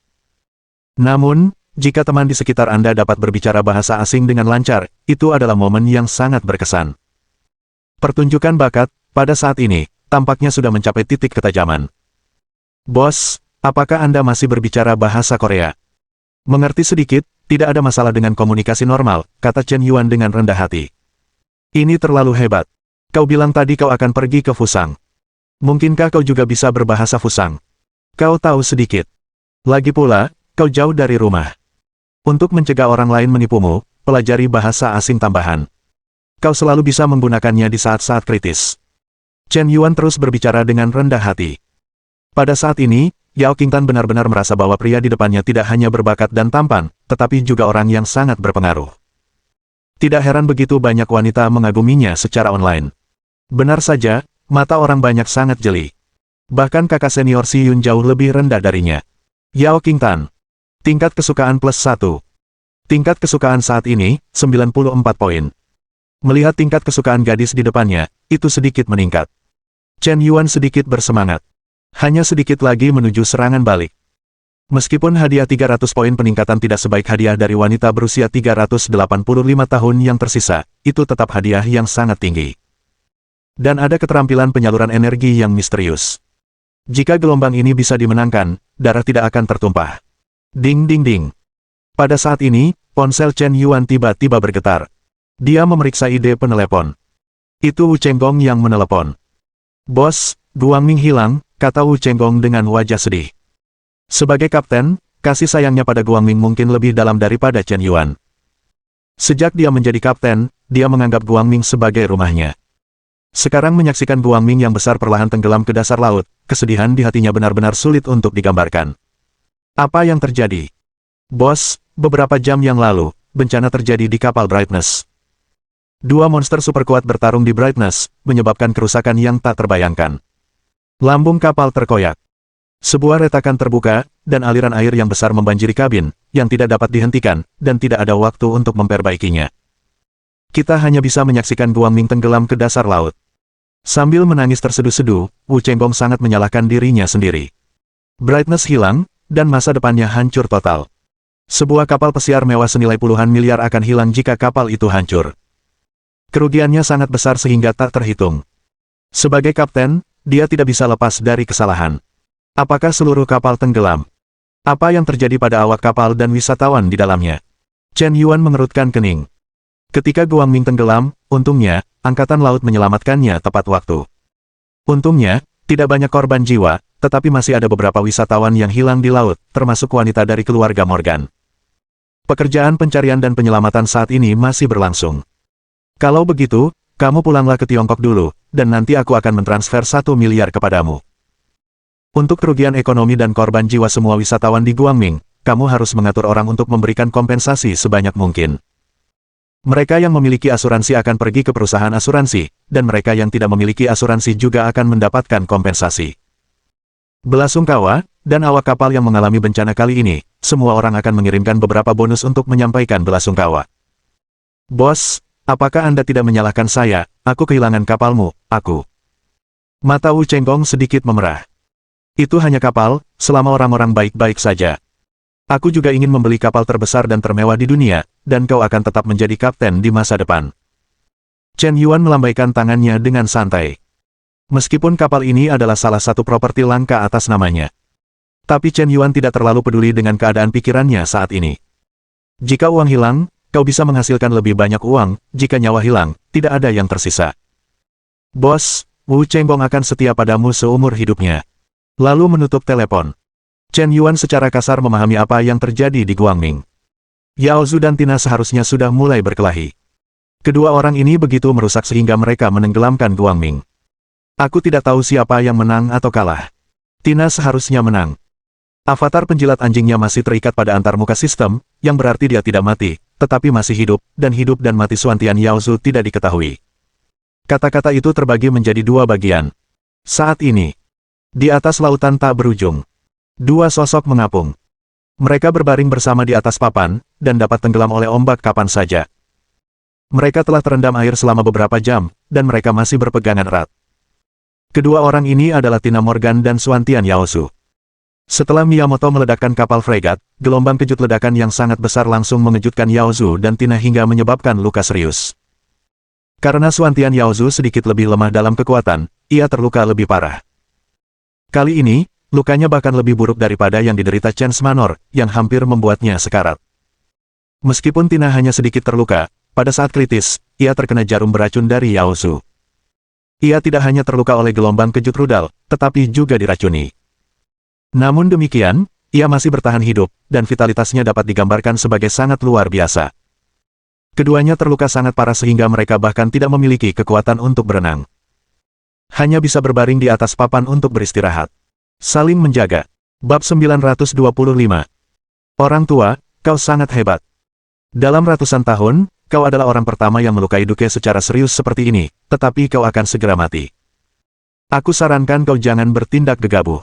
Namun, jika teman di sekitar Anda dapat berbicara bahasa asing dengan lancar, itu adalah momen yang sangat berkesan. Pertunjukan bakat, pada saat ini, tampaknya sudah mencapai titik ketajaman. Bos, apakah Anda masih berbicara bahasa Korea? Mengerti sedikit, tidak ada masalah dengan komunikasi normal, kata Chen Yuan dengan rendah hati. Ini terlalu hebat. Kau bilang tadi kau akan pergi ke Fusang. Mungkinkah kau juga bisa berbahasa Fusang? Kau tahu sedikit. Lagi pula, kau jauh dari rumah. Untuk mencegah orang lain menipumu, pelajari bahasa asing tambahan. Kau selalu bisa menggunakannya di saat-saat kritis. Chen Yuan terus berbicara dengan rendah hati. Pada saat ini, Yao Qingtan benar-benar merasa bahwa pria di depannya tidak hanya berbakat dan tampan, tetapi juga orang yang sangat berpengaruh. Tidak heran begitu banyak wanita mengaguminya secara online. Benar saja, mata orang banyak sangat jeli. Bahkan kakak senior Si Yun jauh lebih rendah darinya. Yao Qingtan. Tingkat kesukaan +1. Tingkat kesukaan saat ini, 94 poin. Melihat tingkat kesukaan gadis di depannya, itu sedikit meningkat. Chen Yuan sedikit bersemangat. Hanya sedikit lagi menuju serangan balik. Meskipun hadiah 300 poin peningkatan tidak sebaik hadiah dari wanita berusia 385 tahun yang tersisa, itu tetap hadiah yang sangat tinggi. Dan ada keterampilan penyaluran energi yang misterius. Jika gelombang ini bisa dimenangkan, darah tidak akan tertumpah. Ding ding ding. Pada saat ini, ponsel Chen Yuan tiba-tiba bergetar. Dia memeriksa ide penelepon. Itu Wu Chenggong yang menelepon. Bos, Guangming hilang, kata Wu Chenggong dengan wajah sedih. Sebagai kapten, kasih sayangnya pada Guangming mungkin lebih dalam daripada Chen Yuan. Sejak dia menjadi kapten, dia menganggap Guangming sebagai rumahnya. Sekarang menyaksikan Guangming yang besar perlahan tenggelam ke dasar laut, kesedihan di hatinya benar-benar sulit untuk digambarkan. Apa yang terjadi? Bos, beberapa jam yang lalu, bencana terjadi di kapal Brightness. Dua monster super kuat bertarung di Brightness, menyebabkan kerusakan yang tak terbayangkan. Lambung kapal terkoyak. Sebuah retakan terbuka, dan aliran air yang besar membanjiri kabin, yang tidak dapat dihentikan, dan tidak ada waktu untuk memperbaikinya. Kita hanya bisa menyaksikan Guangming tenggelam ke dasar laut. Sambil menangis terseduh-seduh, Wu Chenggong sangat menyalahkan dirinya sendiri. Brightness hilang, dan masa depannya hancur total. Sebuah kapal pesiar mewah senilai puluhan miliar akan hilang jika kapal itu hancur. Kerugiannya sangat besar sehingga tak terhitung. Sebagai kapten, dia tidak bisa lepas dari kesalahan. Apakah seluruh kapal tenggelam? Apa yang terjadi pada awak kapal dan wisatawan di dalamnya? Chen Yuan mengerutkan kening. Ketika Guangming tenggelam, untungnya, angkatan laut menyelamatkannya tepat waktu. Untungnya, tidak banyak korban jiwa, tetapi masih ada beberapa wisatawan yang hilang di laut, termasuk wanita dari keluarga Morgan. Pekerjaan pencarian dan penyelamatan saat ini masih berlangsung. Kalau begitu, kamu pulanglah ke Tiongkok dulu, dan nanti aku akan mentransfer 1 miliar kepadamu. Untuk kerugian ekonomi dan korban jiwa semua wisatawan di Guangming, kamu harus mengatur orang untuk memberikan kompensasi sebanyak mungkin. Mereka yang memiliki asuransi akan pergi ke perusahaan asuransi, dan mereka yang tidak memiliki asuransi juga akan mendapatkan kompensasi. Belasungkawa, dan awak kapal yang mengalami bencana kali ini, semua orang akan mengirimkan beberapa bonus untuk menyampaikan belasungkawa. Bos, apakah Anda tidak menyalahkan saya? Aku kehilangan kapalmu, aku. Mata Wu Chenggong sedikit memerah. Itu hanya kapal, selama orang-orang baik-baik saja. Aku juga ingin membeli kapal terbesar dan termewah di dunia, dan kau akan tetap menjadi kapten di masa depan. Chen Yuan melambaikan tangannya dengan santai. Meskipun kapal ini adalah salah satu properti langka atas namanya. Tapi Chen Yuan tidak terlalu peduli dengan keadaan pikirannya saat ini. Jika uang hilang, kau bisa menghasilkan lebih banyak uang, jika nyawa hilang, tidak ada yang tersisa. Bos, Wu Chenggong akan setia padamu seumur hidupnya. Lalu menutup telepon. Chen Yuan secara kasar memahami apa yang terjadi di Guangming. Yao Zhu dan Tina seharusnya sudah mulai berkelahi. Kedua orang ini begitu merusak sehingga mereka menenggelamkan Guangming. Aku tidak tahu siapa yang menang atau kalah. Tina seharusnya menang. Avatar penjilat anjingnya masih terikat pada antarmuka sistem, yang berarti dia tidak mati, tetapi masih hidup dan mati Suantian Yao Zhu tidak diketahui. Kata-kata itu terbagi menjadi dua bagian. Saat ini, di atas lautan tak berujung. Dua sosok mengapung. Mereka berbaring bersama di atas papan, dan dapat tenggelam oleh ombak kapan saja. Mereka telah terendam air selama beberapa jam, dan mereka masih berpegangan erat. Kedua orang ini adalah Tina Morgan dan Xuantian Yaozu. Setelah Miyamoto meledakkan kapal fregat, gelombang kejut ledakan yang sangat besar langsung mengejutkan Yaozu dan Tina hingga menyebabkan luka serius. Karena Xuantian Yaozu sedikit lebih lemah dalam kekuatan, ia terluka lebih parah. Kali ini, lukanya bahkan lebih buruk daripada yang diderita Chen Manor, yang hampir membuatnya sekarat. Meskipun Tina hanya sedikit terluka, pada saat kritis, ia terkena jarum beracun dari Yaozu. Ia tidak hanya terluka oleh gelombang kejut rudal, tetapi juga diracuni. Namun demikian, ia masih bertahan hidup, dan vitalitasnya dapat digambarkan sebagai sangat luar biasa. Keduanya terluka sangat parah sehingga mereka bahkan tidak memiliki kekuatan untuk berenang. Hanya bisa berbaring di atas papan untuk beristirahat. Saling menjaga. Bab 925. Orang tua, kau sangat hebat. Dalam ratusan tahun, kau adalah orang pertama yang melukai Duke secara serius seperti ini, tetapi kau akan segera mati. Aku sarankan kau jangan bertindak gegabah.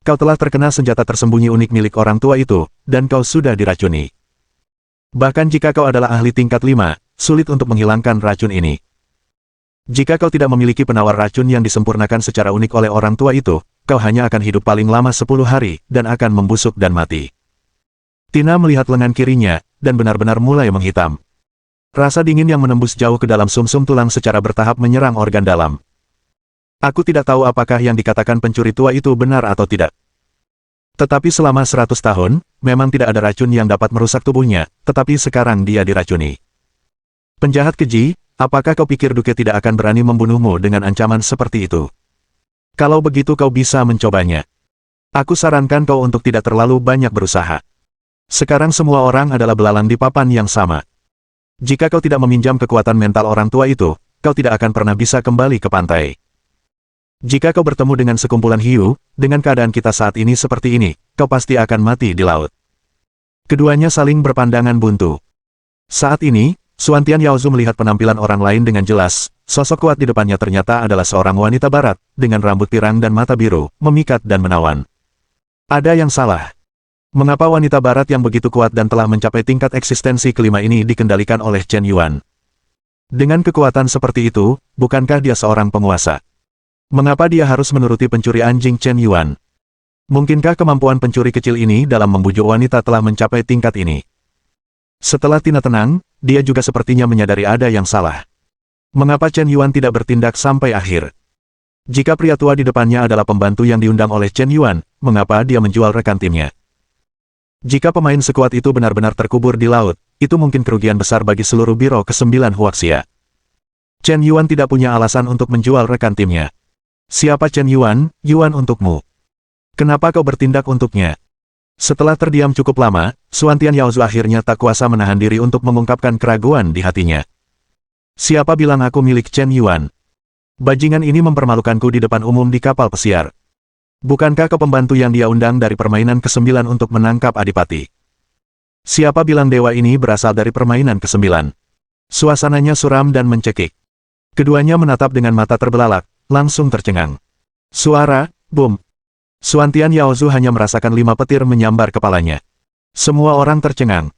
Kau telah terkena senjata tersembunyi unik milik orang tua itu, dan kau sudah diracuni. Bahkan jika kau adalah ahli tingkat 5, sulit untuk menghilangkan racun ini. Jika kau tidak memiliki penawar racun yang disempurnakan secara unik oleh orang tua itu, kau hanya akan hidup paling lama 10 hari, dan akan membusuk dan mati. Tina melihat lengan kirinya, dan benar-benar mulai menghitam. Rasa dingin yang menembus jauh ke dalam sumsum tulang secara bertahap menyerang organ dalam. Aku tidak tahu apakah yang dikatakan pencuri tua itu benar atau tidak. Tetapi selama 100 tahun, memang tidak ada racun yang dapat merusak tubuhnya, tetapi sekarang dia diracuni. Penjahat keji, apakah kau pikir Duke tidak akan berani membunuhmu dengan ancaman seperti itu? Kalau begitu kau bisa mencobanya. Aku sarankan kau untuk tidak terlalu banyak berusaha. Sekarang semua orang adalah belalang di papan yang sama. Jika kau tidak meminjam kekuatan mental orang tua itu, kau tidak akan pernah bisa kembali ke pantai. Jika kau bertemu dengan sekumpulan hiu, dengan keadaan kita saat ini seperti ini, kau pasti akan mati di laut. Keduanya saling berpandangan buntu. Saat ini, Xuantian Yaozu melihat penampilan orang lain dengan jelas. Sosok kuat di depannya ternyata adalah seorang wanita barat, dengan rambut pirang dan mata biru, memikat dan menawan. Ada yang salah. Mengapa wanita barat yang begitu kuat dan telah mencapai tingkat eksistensi kelima ini dikendalikan oleh Chen Yuan? Dengan kekuatan seperti itu, bukankah dia seorang penguasa? Mengapa dia harus menuruti pencuri anjing Chen Yuan? Mungkinkah kemampuan pencuri kecil ini dalam membujuk wanita telah mencapai tingkat ini? Setelah Tina tenang, dia juga sepertinya menyadari ada yang salah. Mengapa Chen Yuan tidak bertindak sampai akhir? Jika pria tua di depannya adalah pembantu yang diundang oleh Chen Yuan, mengapa dia menjual rekan timnya? Jika pemain sekuat itu benar-benar terkubur di laut, itu mungkin kerugian besar bagi seluruh biro ke-9 Huaxia. Chen Yuan tidak punya alasan untuk menjual rekan timnya. Siapa Chen Yuan? Yuan untukmu. Kenapa kau bertindak untuknya? Setelah terdiam cukup lama, Xuantian Yaozu akhirnya tak kuasa menahan diri untuk mengungkapkan keraguan di hatinya. Siapa bilang aku milik Chen Yuan? Bajingan ini mempermalukanku di depan umum di kapal pesiar. Bukankah kau pembantu yang dia undang dari permainan ke-9 untuk menangkap adipati? Siapa bilang dewa ini berasal dari permainan ke-9? Suasananya suram dan mencekik. Keduanya menatap dengan mata terbelalak, langsung tercengang. Suara, boom. Xuantian Yaozu hanya merasakan 5 petir menyambar kepalanya. Semua orang tercengang.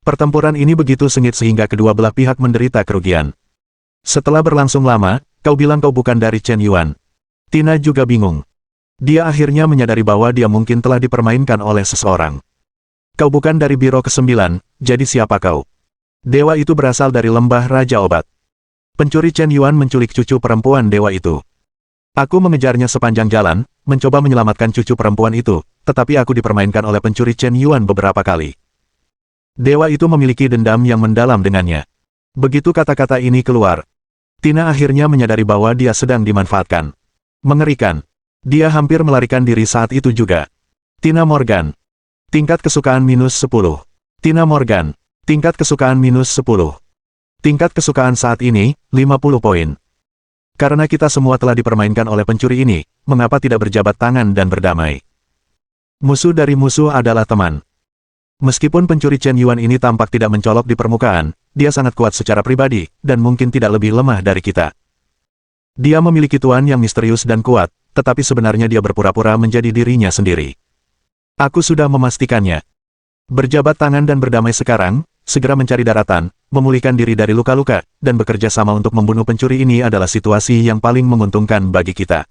Pertempuran ini begitu sengit sehingga kedua belah pihak menderita kerugian. Setelah berlangsung lama, kau bilang kau bukan dari Chen Yuan. Tina juga bingung. Dia akhirnya menyadari bahwa dia mungkin telah dipermainkan oleh seseorang. Kau bukan dari biro ke-9, jadi siapa kau? Dewa itu berasal dari lembah Raja Obat. Pencuri Chen Yuan menculik cucu perempuan dewa itu. Aku mengejarnya sepanjang jalan, mencoba menyelamatkan cucu perempuan itu, tetapi aku dipermainkan oleh pencuri Chen Yuan beberapa kali. Dewa itu memiliki dendam yang mendalam dengannya. Begitu kata-kata ini keluar, Tina akhirnya menyadari bahwa dia sedang dimanfaatkan. Mengerikan. Dia hampir melarikan diri saat itu juga. Tina Morgan. Tingkat kesukaan -10. Tina Morgan. Tingkat kesukaan -10. Tingkat kesukaan saat ini, 50 poin. Karena kita semua telah dipermainkan oleh pencuri ini, mengapa tidak berjabat tangan dan berdamai? Musuh dari musuh adalah teman. Meskipun pencuri Chen Yuan ini tampak tidak mencolok di permukaan, dia sangat kuat secara pribadi, dan mungkin tidak lebih lemah dari kita. Dia memiliki tuan yang misterius dan kuat, tetapi sebenarnya dia berpura-pura menjadi dirinya sendiri. Aku sudah memastikannya. Berjabat tangan dan berdamai sekarang, segera mencari daratan, memulihkan diri dari luka-luka, dan bekerja sama untuk membunuh pencuri ini adalah situasi yang paling menguntungkan bagi kita.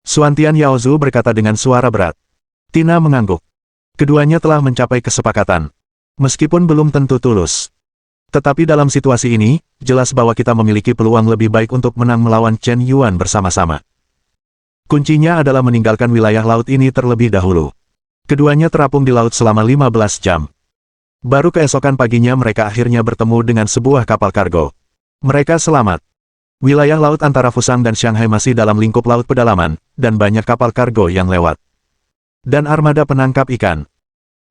Xuantian Yaozu berkata dengan suara berat. Tina mengangguk. Keduanya telah mencapai kesepakatan. Meskipun belum tentu tulus. Tetapi dalam situasi ini, jelas bahwa kita memiliki peluang lebih baik untuk menang melawan Chen Yuan bersama-sama. Kuncinya adalah meninggalkan wilayah laut ini terlebih dahulu. Keduanya terapung di laut selama 15 jam. Baru keesokan paginya mereka akhirnya bertemu dengan sebuah kapal kargo. Mereka selamat. Wilayah laut antara Fusang dan Shanghai masih dalam lingkup laut pedalaman, dan banyak kapal kargo yang lewat. Dan armada penangkap ikan.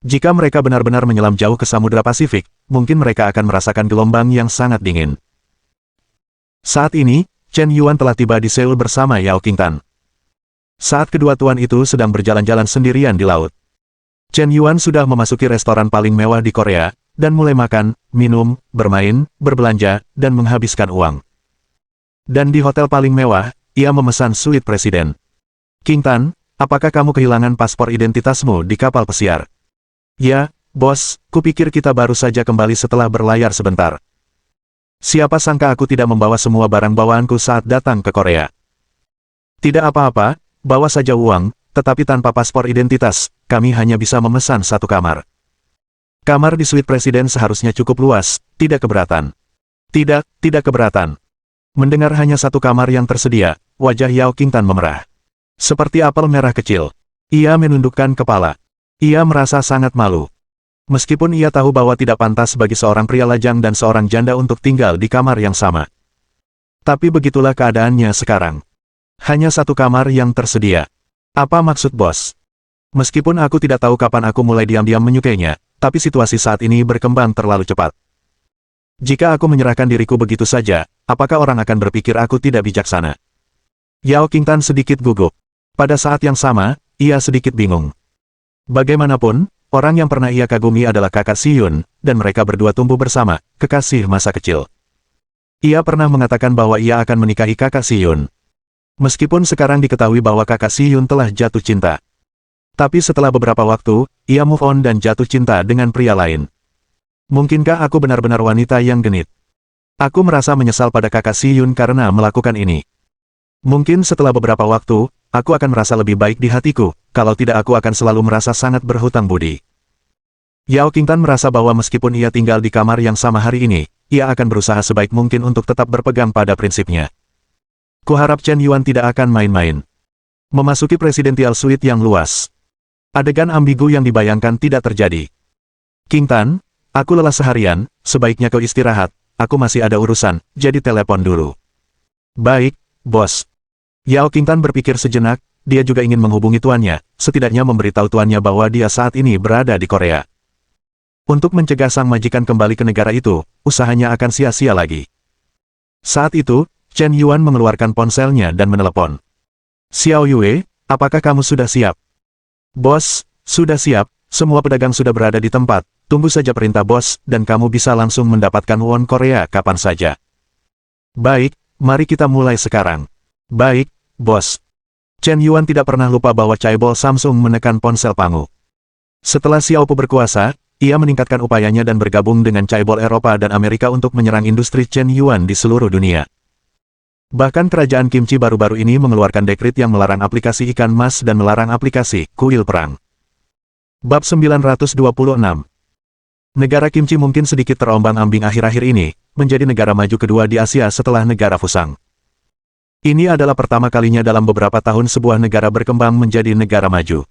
Jika mereka benar-benar menyelam jauh ke Samudra Pasifik, mungkin mereka akan merasakan gelombang yang sangat dingin. Saat ini, Chen Yuan telah tiba di Seoul bersama Yao Qingtan. Saat kedua tuan itu sedang berjalan-jalan sendirian di laut. Chen Yuan sudah memasuki restoran paling mewah di Korea, dan mulai makan, minum, bermain, berbelanja, dan menghabiskan uang. Dan di hotel paling mewah, ia memesan suite presiden. Qingtan, apakah kamu kehilangan paspor identitasmu di kapal pesiar? Ya, bos, kupikir kita baru saja kembali setelah berlayar sebentar. Siapa sangka aku tidak membawa semua barang bawaanku saat datang ke Korea. Tidak apa-apa, bawa saja uang, tetapi tanpa paspor identitas, kami hanya bisa memesan satu kamar. Kamar di suite presiden seharusnya cukup luas, tidak keberatan. Tidak keberatan. Mendengar hanya satu kamar yang tersedia, wajah Yao Qingtan memerah. Seperti apel merah kecil. Ia menundukkan kepala. Ia merasa sangat malu. Meskipun ia tahu bahwa tidak pantas bagi seorang pria lajang dan seorang janda untuk tinggal di kamar yang sama. Tapi begitulah keadaannya sekarang. Hanya satu kamar yang tersedia. Apa maksud bos? Meskipun aku tidak tahu kapan aku mulai diam-diam menyukainya, tapi situasi saat ini berkembang terlalu cepat. Jika aku menyerahkan diriku begitu saja, apakah orang akan berpikir aku tidak bijaksana? Yao Qingtan sedikit gugup. Pada saat yang sama, ia sedikit bingung. Bagaimanapun, orang yang pernah ia kagumi adalah kakak Siyun, dan mereka berdua tumbuh bersama, kekasih masa kecil. Ia pernah mengatakan bahwa ia akan menikahi kakak Siyun. Meskipun sekarang diketahui bahwa kakak Siyun telah jatuh cinta. Tapi setelah beberapa waktu, ia move on dan jatuh cinta dengan pria lain. Mungkinkah aku benar-benar wanita yang genit? Aku merasa menyesal pada kakak Siyun karena melakukan ini. Mungkin setelah beberapa waktu, aku akan merasa lebih baik di hatiku, kalau tidak aku akan selalu merasa sangat berhutang budi. Yao Qingtan merasa bahwa meskipun ia tinggal di kamar yang sama hari ini, ia akan berusaha sebaik mungkin untuk tetap berpegang pada prinsipnya. Kuharap Chen Yuan tidak akan main-main. Memasuki Presidential Suite yang luas. Adegan ambigu yang dibayangkan tidak terjadi. Qingtan, aku lelah seharian, sebaiknya kau istirahat, aku masih ada urusan, jadi telepon dulu. Baik, bos. Yao Qingtan berpikir sejenak, dia juga ingin menghubungi tuannya, setidaknya memberitahu tuannya bahwa dia saat ini berada di Korea. Untuk mencegah sang majikan kembali ke negara itu, usahanya akan sia-sia lagi. Saat itu, Chen Yuan mengeluarkan ponselnya dan menelepon. Xiao Yue, apakah kamu sudah siap? Bos, sudah siap, semua pedagang sudah berada di tempat, tunggu saja perintah bos, dan kamu bisa langsung mendapatkan won Korea kapan saja. Baik, mari kita mulai sekarang. Baik, bos. Chen Yuan tidak pernah lupa bahwa Chaebol Samsung menekan ponsel Pangu. Setelah Xiao Po berkuasa, ia meningkatkan upayanya dan bergabung dengan Chaebol Eropa dan Amerika untuk menyerang industri Chen Yuan di seluruh dunia. Bahkan kerajaan Kimchi baru-baru ini mengeluarkan dekrit yang melarang aplikasi ikan mas dan melarang aplikasi kuil perang. Bab 926. Negara Kimchi mungkin sedikit terombang-ambing akhir-akhir ini, menjadi negara maju kedua di Asia setelah negara Fusang. Ini adalah pertama kalinya dalam beberapa tahun sebuah negara berkembang menjadi negara maju.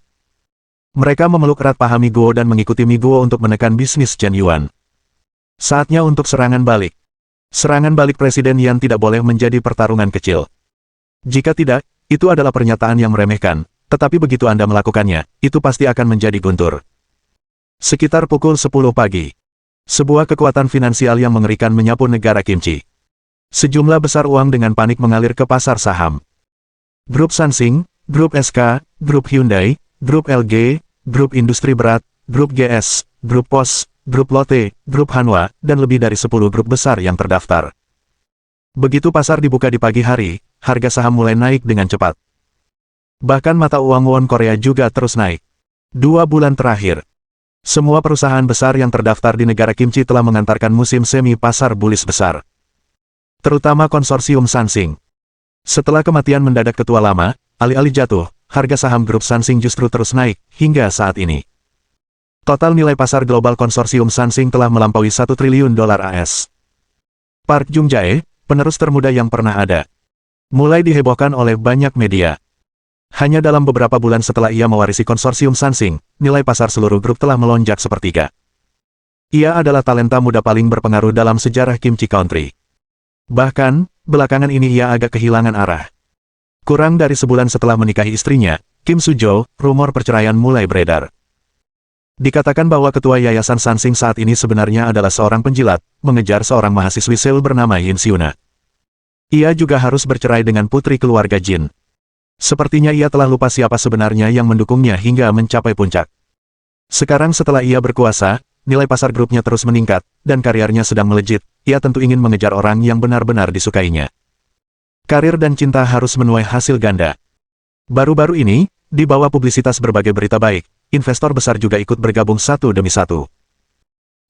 Mereka memeluk erat paha Miguo dan mengikuti Miguo untuk menekan bisnis Chen Yuan. Saatnya untuk serangan balik. Serangan balik Presiden Yan tidak boleh menjadi pertarungan kecil. Jika tidak, itu adalah pernyataan yang meremehkan, tetapi begitu Anda melakukannya, itu pasti akan menjadi guntur. Sekitar pukul 10 pagi. Sebuah kekuatan finansial yang mengerikan menyapu negara Kimchi. Sejumlah besar uang dengan panik mengalir ke pasar saham. Grup Sansing, Grup SK, Grup Hyundai, Grup LG, Grup Industri Berat, Grup GS, Grup POS, Grup Lotte, Grup Hanwha, dan lebih dari 10 grup besar yang terdaftar. Begitu pasar dibuka di pagi hari, harga saham mulai naik dengan cepat. Bahkan mata uang won Korea juga terus naik. 2 bulan terakhir, semua perusahaan besar yang terdaftar di negara kimchi telah mengantarkan musim semi pasar bullish besar. Terutama konsorsium Sansing. Setelah kematian mendadak ketua lama, alih-alih jatuh, harga saham grup Sansing justru terus naik, hingga saat ini. Total nilai pasar global konsorsium Sansing telah melampaui 1 triliun dolar AS. Park Jung-jae, penerus termuda yang pernah ada, mulai dihebohkan oleh banyak media. Hanya dalam beberapa bulan setelah ia mewarisi konsorsium Sansing, nilai pasar seluruh grup telah melonjak sepertiga. Ia adalah talenta muda paling berpengaruh dalam sejarah kimchi country. Bahkan, belakangan ini ia agak kehilangan arah. Kurang dari sebulan setelah menikahi istrinya, Kim Soo-jo, rumor perceraian mulai beredar. Dikatakan bahwa ketua yayasan Sansing saat ini sebenarnya adalah seorang penjilat, mengejar seorang mahasiswi Seoul bernama Yin Seuna. Ia juga harus bercerai dengan putri keluarga Jin. Sepertinya ia telah lupa siapa sebenarnya yang mendukungnya hingga mencapai puncak. Sekarang setelah ia berkuasa, nilai pasar grupnya terus meningkat, dan karirnya sedang melejit, ia tentu ingin mengejar orang yang benar-benar disukainya. Karir dan cinta harus menuai hasil ganda. Baru-baru ini, di bawah publisitas berbagai berita baik, investor besar juga ikut bergabung satu demi satu.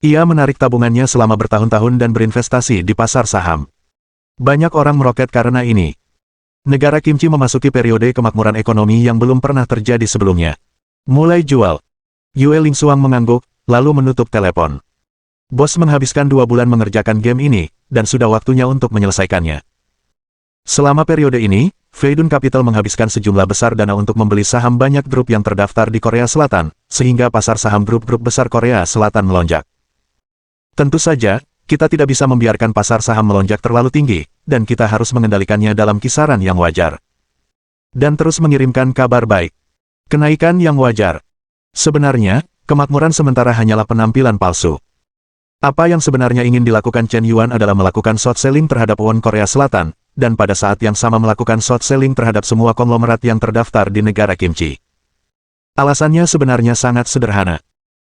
Ia menarik tabungannya selama bertahun-tahun dan berinvestasi di pasar saham. Banyak orang meroket karena ini. Negara kimchi memasuki periode kemakmuran ekonomi yang belum pernah terjadi sebelumnya. Mulai jual. Yue Lingsuang mengangguk, lalu menutup telepon. Bos menghabiskan 2 bulan mengerjakan game ini, dan sudah waktunya untuk menyelesaikannya. Selama periode ini, Feidun Capital menghabiskan sejumlah besar dana untuk membeli saham banyak grup yang terdaftar di Korea Selatan, sehingga pasar saham grup-grup besar Korea Selatan melonjak. Tentu saja, kita tidak bisa membiarkan pasar saham melonjak terlalu tinggi, dan kita harus mengendalikannya dalam kisaran yang wajar. Dan terus mengirimkan kabar baik. Kenaikan yang wajar. Sebenarnya, kemakmuran sementara hanyalah penampilan palsu. Apa yang sebenarnya ingin dilakukan Chen Yuan adalah melakukan short selling terhadap won Korea Selatan, dan pada saat yang sama melakukan short selling terhadap semua konglomerat yang terdaftar di negara kimchi. Alasannya sebenarnya sangat sederhana.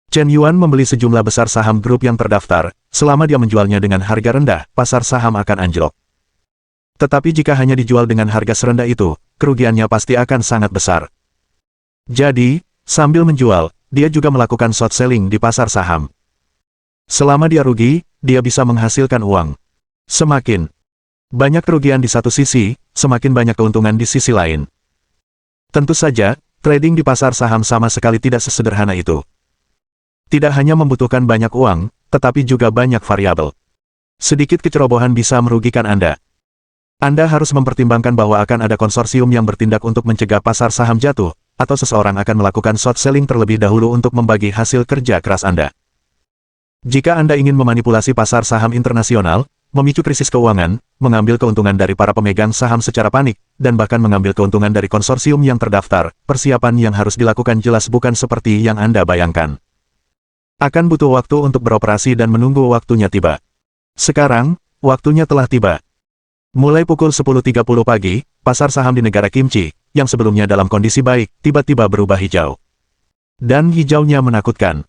Chen Yuan membeli sejumlah besar saham grup yang terdaftar, selama dia menjualnya dengan harga rendah, pasar saham akan anjlok. Tetapi jika hanya dijual dengan harga serendah itu, kerugiannya pasti akan sangat besar. Jadi, sambil menjual, dia juga melakukan short selling di pasar saham. Selama dia rugi, dia bisa menghasilkan uang. Semakin banyak kerugian di satu sisi, semakin banyak keuntungan di sisi lain. Tentu saja, trading di pasar saham sama sekali tidak sesederhana itu. Tidak hanya membutuhkan banyak uang, tetapi juga banyak variabel. Sedikit kecerobohan bisa merugikan Anda. Anda harus mempertimbangkan bahwa akan ada konsorsium yang bertindak untuk mencegah pasar saham jatuh, atau seseorang akan melakukan short selling terlebih dahulu untuk membagi hasil kerja keras Anda. Jika Anda ingin memanipulasi pasar saham internasional, memicu krisis keuangan, mengambil keuntungan dari para pemegang saham secara panik, dan bahkan mengambil keuntungan dari konsorsium yang terdaftar, persiapan yang harus dilakukan jelas bukan seperti yang Anda bayangkan. Akan butuh waktu untuk beroperasi dan menunggu waktunya tiba. Sekarang, waktunya telah tiba. Mulai pukul 10.30 pagi, pasar saham di negara kimchi, yang sebelumnya dalam kondisi baik, tiba-tiba berubah hijau. Dan hijaunya menakutkan.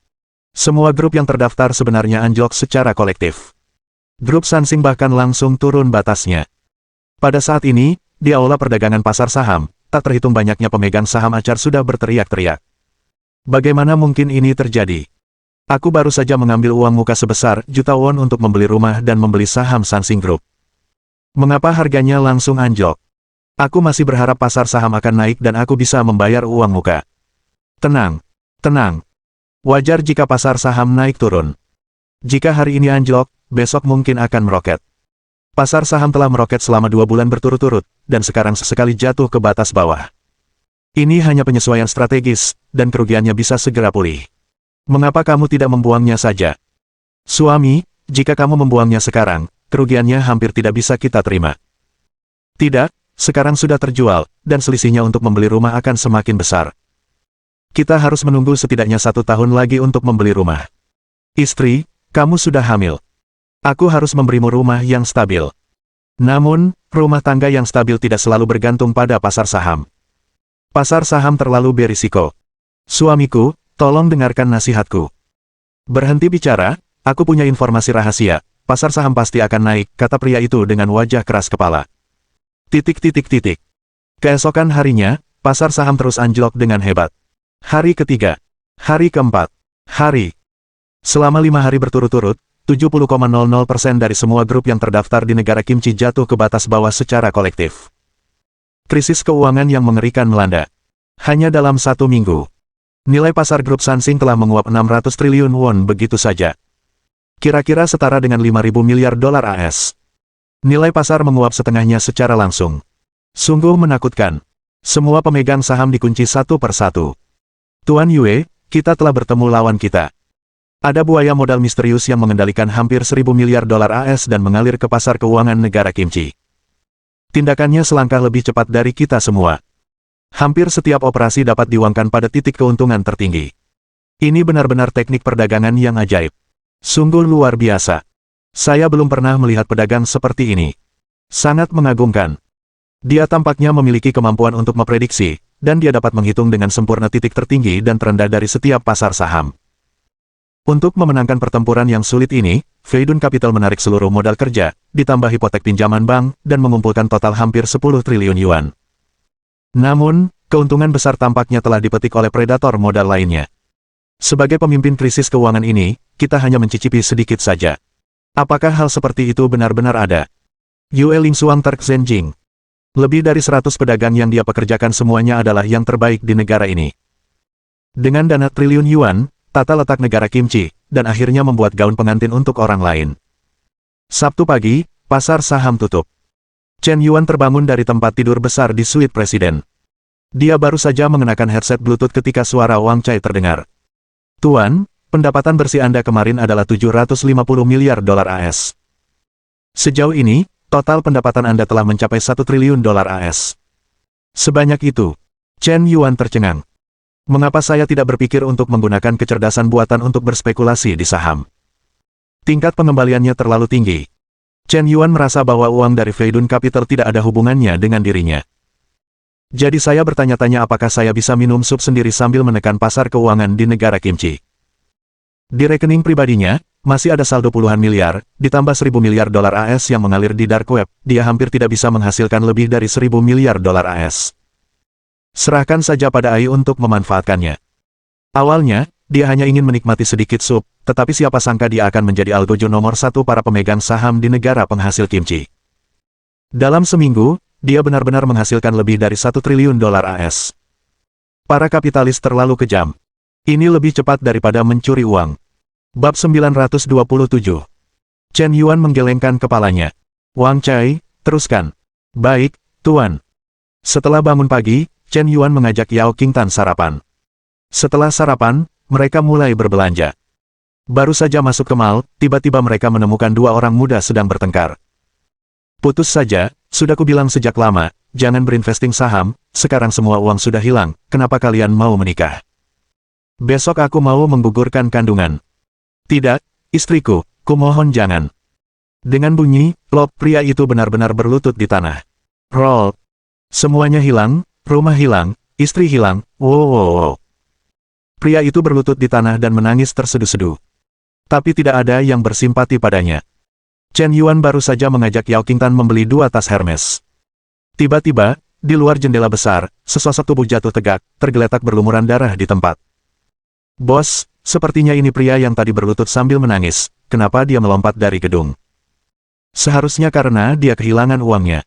Semua grup yang terdaftar sebenarnya anjlok secara kolektif. Grup Sansing bahkan langsung turun batasnya. Pada saat ini, di aula perdagangan pasar saham, tak terhitung banyaknya pemegang saham acar sudah berteriak-teriak. Bagaimana mungkin ini terjadi? Aku baru saja mengambil uang muka sebesar juta won untuk membeli rumah dan membeli saham Sansing Group. Mengapa harganya langsung anjlok? Aku masih berharap pasar saham akan naik dan aku bisa membayar uang muka. Tenang, tenang. Wajar jika pasar saham naik turun. Jika hari ini anjlok, besok mungkin akan meroket. Pasar saham telah meroket selama 2 bulan berturut-turut, dan sekarang sesekali jatuh ke batas bawah. Ini hanya penyesuaian strategis, dan kerugiannya bisa segera pulih. Mengapa kamu tidak membuangnya saja? Suami, jika kamu membuangnya sekarang, kerugiannya hampir tidak bisa kita terima. Tidak, sekarang sudah terjual, dan selisihnya untuk membeli rumah akan semakin besar. Kita harus menunggu setidaknya 1 tahun lagi untuk membeli rumah. Istri, kamu sudah hamil. Aku harus memberimu rumah yang stabil. Namun, rumah tangga yang stabil tidak selalu bergantung pada pasar saham. Pasar saham terlalu berisiko. Suamiku, tolong dengarkan nasihatku. Berhenti bicara, aku punya informasi rahasia, pasar saham pasti akan naik, kata pria itu dengan wajah keras kepala. Keesokan harinya, pasar saham terus anjlok dengan hebat. Hari ketiga, Hari keempat. Hari. Selama 5 hari berturut-turut, 70,00% dari semua grup yang terdaftar di negara kimchi jatuh ke batas bawah secara kolektif. Krisis keuangan yang mengerikan melanda. Hanya dalam 1 minggu, nilai pasar grup Sansing telah menguap 600 triliun won begitu saja. Kira-kira setara dengan 5.000 miliar dolar AS. Nilai pasar menguap setengahnya secara langsung. Sungguh menakutkan. Semua pemegang saham dikunci satu persatu. Tuan Yue, kita telah bertemu lawan kita. Ada buaya modal misterius yang mengendalikan hampir 1.000 miliar dolar AS dan mengalir ke pasar keuangan negara kimchi. Tindakannya selangkah lebih cepat dari kita semua. Hampir setiap operasi dapat diuangkan pada titik keuntungan tertinggi. Ini benar-benar teknik perdagangan yang ajaib. Sungguh luar biasa. Saya belum pernah melihat pedagang seperti ini. Sangat mengagumkan. Dia tampaknya memiliki kemampuan untuk memprediksi, dan dia dapat menghitung dengan sempurna titik tertinggi dan terendah dari setiap pasar saham. Untuk memenangkan pertempuran yang sulit ini, Feidun Capital menarik seluruh modal kerja, ditambah hipotek pinjaman bank, dan mengumpulkan total hampir 10 triliun yuan. Namun, keuntungan besar tampaknya telah dipetik oleh predator modal lainnya. Sebagai pemimpin krisis keuangan ini, kita hanya mencicipi sedikit saja. Apakah hal seperti itu benar-benar ada? Yue Lingsuang Terkzenjing. Lebih dari 100 pedagang yang dia pekerjakan semuanya adalah yang terbaik di negara ini. Dengan dana triliun yuan, tata letak negara kimchi, dan akhirnya membuat gaun pengantin untuk orang lain. Sabtu pagi, pasar saham tutup. Chen Yuan terbangun dari tempat tidur besar di suite presiden. Dia baru saja mengenakan headset Bluetooth ketika suara Wang Chai terdengar. Tuan, pendapatan bersih Anda kemarin adalah 750 miliar dolar AS. Sejauh ini, total pendapatan Anda telah mencapai 1 triliun dolar AS. Sebanyak itu. Chen Yuan tercengang. Mengapa saya tidak berpikir untuk menggunakan kecerdasan buatan untuk berspekulasi di saham? Tingkat pengembaliannya terlalu tinggi. Chen Yuan merasa bahwa uang dari Feidun Capital tidak ada hubungannya dengan dirinya. Jadi saya bertanya-tanya apakah saya bisa minum sup sendiri sambil menekan pasar keuangan di negara kimchi. Di rekening pribadinya, masih ada saldo puluhan miliar, ditambah 1.000 miliar dolar AS yang mengalir di dark web, dia hampir tidak bisa menghasilkan lebih dari 1.000 miliar dolar AS. Serahkan saja pada Ai untuk memanfaatkannya. Awalnya, dia hanya ingin menikmati sedikit sup, tetapi siapa sangka dia akan menjadi algojo nomor 1 para pemegang saham di negara penghasil kimchi. Dalam seminggu, dia benar-benar menghasilkan lebih dari 1 triliun dolar AS. Para kapitalis terlalu kejam. Ini lebih cepat daripada mencuri uang. Bab 927. Chen Yuan menggelengkan kepalanya. Wang Chai, teruskan. Baik, Tuan. Setelah bangun pagi, Chen Yuan mengajak Yao Qingtan sarapan. Setelah sarapan, mereka mulai berbelanja. Baru saja masuk ke mall, tiba-tiba mereka menemukan 2 orang muda sedang bertengkar. Putus saja, sudah kubilang sejak lama, jangan berinvesting saham, sekarang semua uang sudah hilang, kenapa kalian mau menikah? Besok aku mau menggugurkan kandungan. Tidak, istriku, kumohon jangan. Dengan bunyi, plop, pria itu benar-benar berlutut di tanah. Roll. Semuanya hilang. Rumah hilang, istri hilang, wow. Pria itu berlutut di tanah dan menangis terseduh-seduh. Tapi tidak ada yang bersimpati padanya. Chen Yuan baru saja mengajak Yao Qingtan membeli 2 tas Hermes. Tiba-tiba, di luar jendela besar, sesosok tubuh jatuh tegak, tergeletak berlumuran darah di tempat. Bos, sepertinya ini pria yang tadi berlutut sambil menangis, kenapa dia melompat dari gedung? Seharusnya karena dia kehilangan uangnya.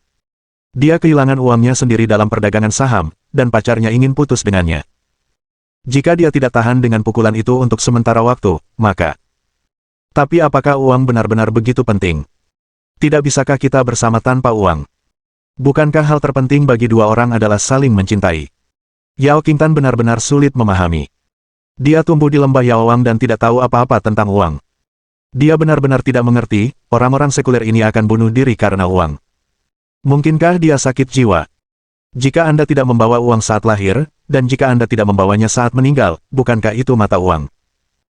Dia kehilangan uangnya sendiri dalam perdagangan saham, dan pacarnya ingin putus dengannya. Jika dia tidak tahan dengan pukulan itu untuk sementara waktu, maka... Tapi apakah uang benar-benar begitu penting? Tidak bisakah kita bersama tanpa uang? Bukankah hal terpenting bagi 2 orang adalah saling mencintai? Yao Qingtan benar-benar sulit memahami. Dia tumbuh di lembah Yaowang dan tidak tahu apa-apa tentang uang. Dia benar-benar tidak mengerti, orang-orang sekuler ini akan bunuh diri karena uang. Mungkinkah dia sakit jiwa? Jika Anda tidak membawa uang saat lahir, dan jika Anda tidak membawanya saat meninggal, bukankah itu mata uang?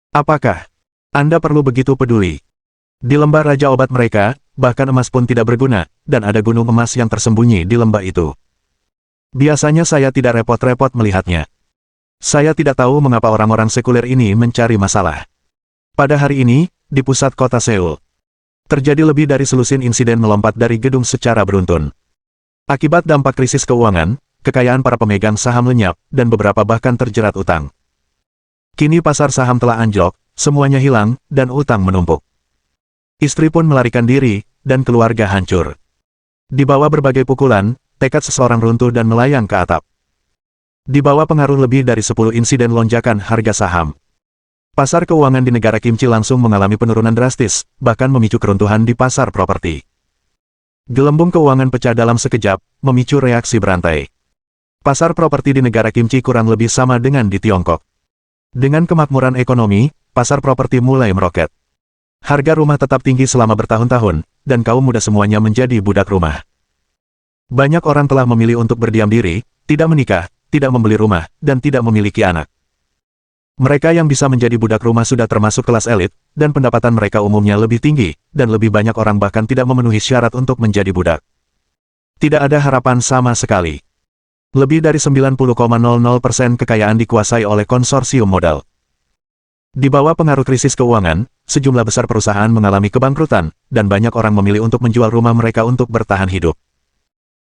Apakah Anda perlu begitu peduli? Di lembah Raja Obat mereka, bahkan emas pun tidak berguna, dan ada gunung emas yang tersembunyi di lembah itu. Biasanya saya tidak repot-repot melihatnya. Saya tidak tahu mengapa orang-orang sekuler ini mencari masalah. Pada hari ini, di pusat kota Seoul, terjadi lebih dari selusin insiden melompat dari gedung secara beruntun. Akibat dampak krisis keuangan, kekayaan para pemegang saham lenyap, dan beberapa bahkan terjerat utang. Kini pasar saham telah anjlok, semuanya hilang, dan utang menumpuk. Istri pun melarikan diri, dan keluarga hancur. Di bawah berbagai pukulan, tekad seseorang runtuh dan melayang ke atap. Di bawah pengaruh lebih dari 10 insiden lonjakan harga saham, pasar keuangan di negara kimchi langsung mengalami penurunan drastis, bahkan memicu keruntuhan di pasar properti. Gelembung keuangan pecah dalam sekejap, memicu reaksi berantai. Pasar properti di negara kimchi kurang lebih sama dengan di Tiongkok. Dengan kemakmuran ekonomi, pasar properti mulai meroket. Harga rumah tetap tinggi selama bertahun-tahun, dan kaum muda semuanya menjadi budak rumah. Banyak orang telah memilih untuk berdiam diri, tidak menikah, tidak membeli rumah, dan tidak memiliki anak. Mereka yang bisa menjadi budak rumah sudah termasuk kelas elit, dan pendapatan mereka umumnya lebih tinggi, dan lebih banyak orang bahkan tidak memenuhi syarat untuk menjadi budak. Tidak ada harapan sama sekali. Lebih dari 90,00% kekayaan dikuasai oleh konsorsium modal. Di bawah pengaruh krisis keuangan, sejumlah besar perusahaan mengalami kebangkrutan, dan banyak orang memilih untuk menjual rumah mereka untuk bertahan hidup.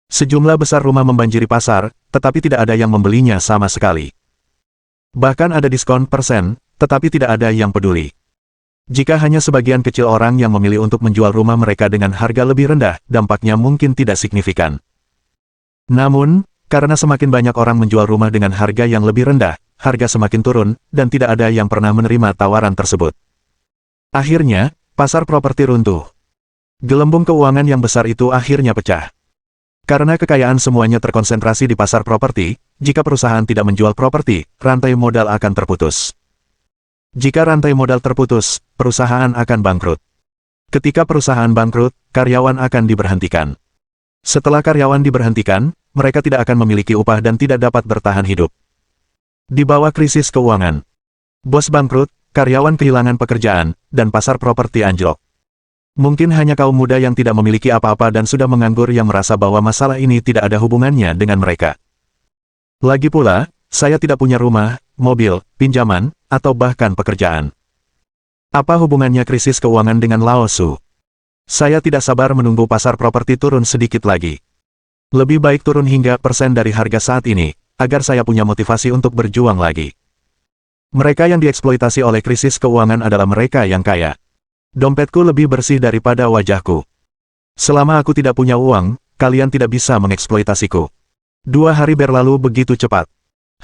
Sejumlah besar rumah membanjiri pasar, tetapi tidak ada yang membelinya sama sekali. Bahkan ada diskon persen, tetapi tidak ada yang peduli. Jika hanya sebagian kecil orang yang memilih untuk menjual rumah mereka dengan harga lebih rendah, dampaknya mungkin tidak signifikan. Namun, karena semakin banyak orang menjual rumah dengan harga yang lebih rendah, harga semakin turun, dan tidak ada yang pernah menerima tawaran tersebut. Akhirnya, pasar properti runtuh. Gelembung keuangan yang besar itu akhirnya pecah. Karena kekayaan semuanya terkonsentrasi di pasar properti, jika perusahaan tidak menjual properti, rantai modal akan terputus. Jika rantai modal terputus, perusahaan akan bangkrut. Ketika perusahaan bangkrut, karyawan akan diberhentikan. Setelah karyawan diberhentikan, mereka tidak akan memiliki upah dan tidak dapat bertahan hidup. Di bawah krisis keuangan, bos bangkrut, karyawan kehilangan pekerjaan, dan pasar properti anjlok. Mungkin hanya kaum muda yang tidak memiliki apa-apa dan sudah menganggur yang merasa bahwa masalah ini tidak ada hubungannya dengan mereka. Lagi pula, saya tidak punya rumah, mobil, pinjaman, atau bahkan pekerjaan. Apa hubungannya krisis keuangan dengan Lao Su? Saya tidak sabar menunggu pasar properti turun sedikit lagi. Lebih baik turun hingga persen dari harga saat ini, agar saya punya motivasi untuk berjuang lagi. Mereka yang dieksploitasi oleh krisis keuangan adalah mereka yang kaya. Dompetku lebih bersih daripada wajahku. Selama aku tidak punya uang, kalian tidak bisa mengeksploitasiku. 2 hari berlalu begitu cepat.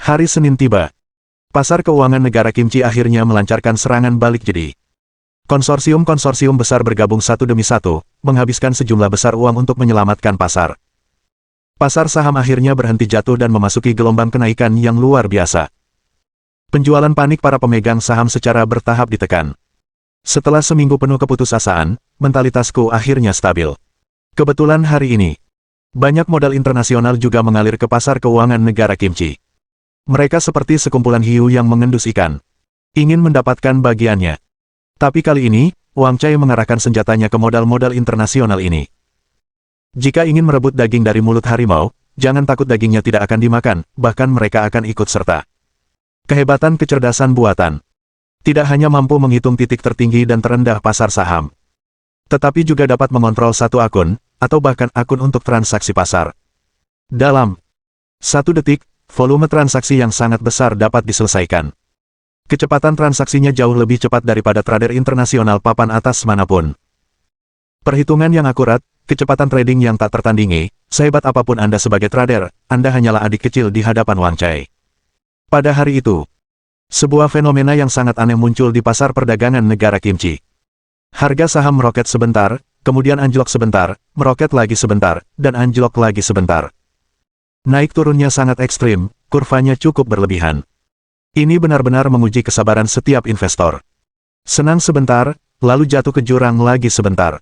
Hari Senin tiba. Pasar keuangan negara kimchi akhirnya melancarkan serangan balik jadi. Konsorsium-konsorsium besar bergabung satu demi satu, menghabiskan sejumlah besar uang untuk menyelamatkan pasar. Pasar saham akhirnya berhenti jatuh dan memasuki gelombang kenaikan yang luar biasa. Penjualan panik para pemegang saham secara bertahap ditekan. Setelah seminggu penuh keputusasaan, mentalitasku akhirnya stabil. Kebetulan hari ini, banyak modal internasional juga mengalir ke pasar keuangan negara kimchi. Mereka seperti sekumpulan hiu yang mengendus ikan, ingin mendapatkan bagiannya. Tapi kali ini, Wang Chai mengarahkan senjatanya ke modal-modal internasional ini. Jika ingin merebut daging dari mulut harimau, jangan takut dagingnya tidak akan dimakan, bahkan mereka akan ikut serta. Kehebatan kecerdasan buatan. Tidak hanya mampu menghitung titik tertinggi dan terendah pasar saham, tetapi juga dapat mengontrol satu akun, atau bahkan akun untuk transaksi pasar. Dalam 1 detik, volume transaksi yang sangat besar dapat diselesaikan. Kecepatan transaksinya jauh lebih cepat daripada trader internasional papan atas manapun. Perhitungan yang akurat, kecepatan trading yang tak tertandingi, sehebat apapun Anda sebagai trader, Anda hanyalah adik kecil di hadapan Wang Chai. Pada hari itu, sebuah fenomena yang sangat aneh muncul di pasar perdagangan negara kimchi. Harga saham meroket sebentar, kemudian anjlok sebentar, meroket lagi sebentar, dan anjlok lagi sebentar. Naik turunnya sangat ekstrim, kurvanya cukup berlebihan. Ini benar-benar menguji kesabaran setiap investor. Senang sebentar, lalu jatuh ke jurang lagi sebentar.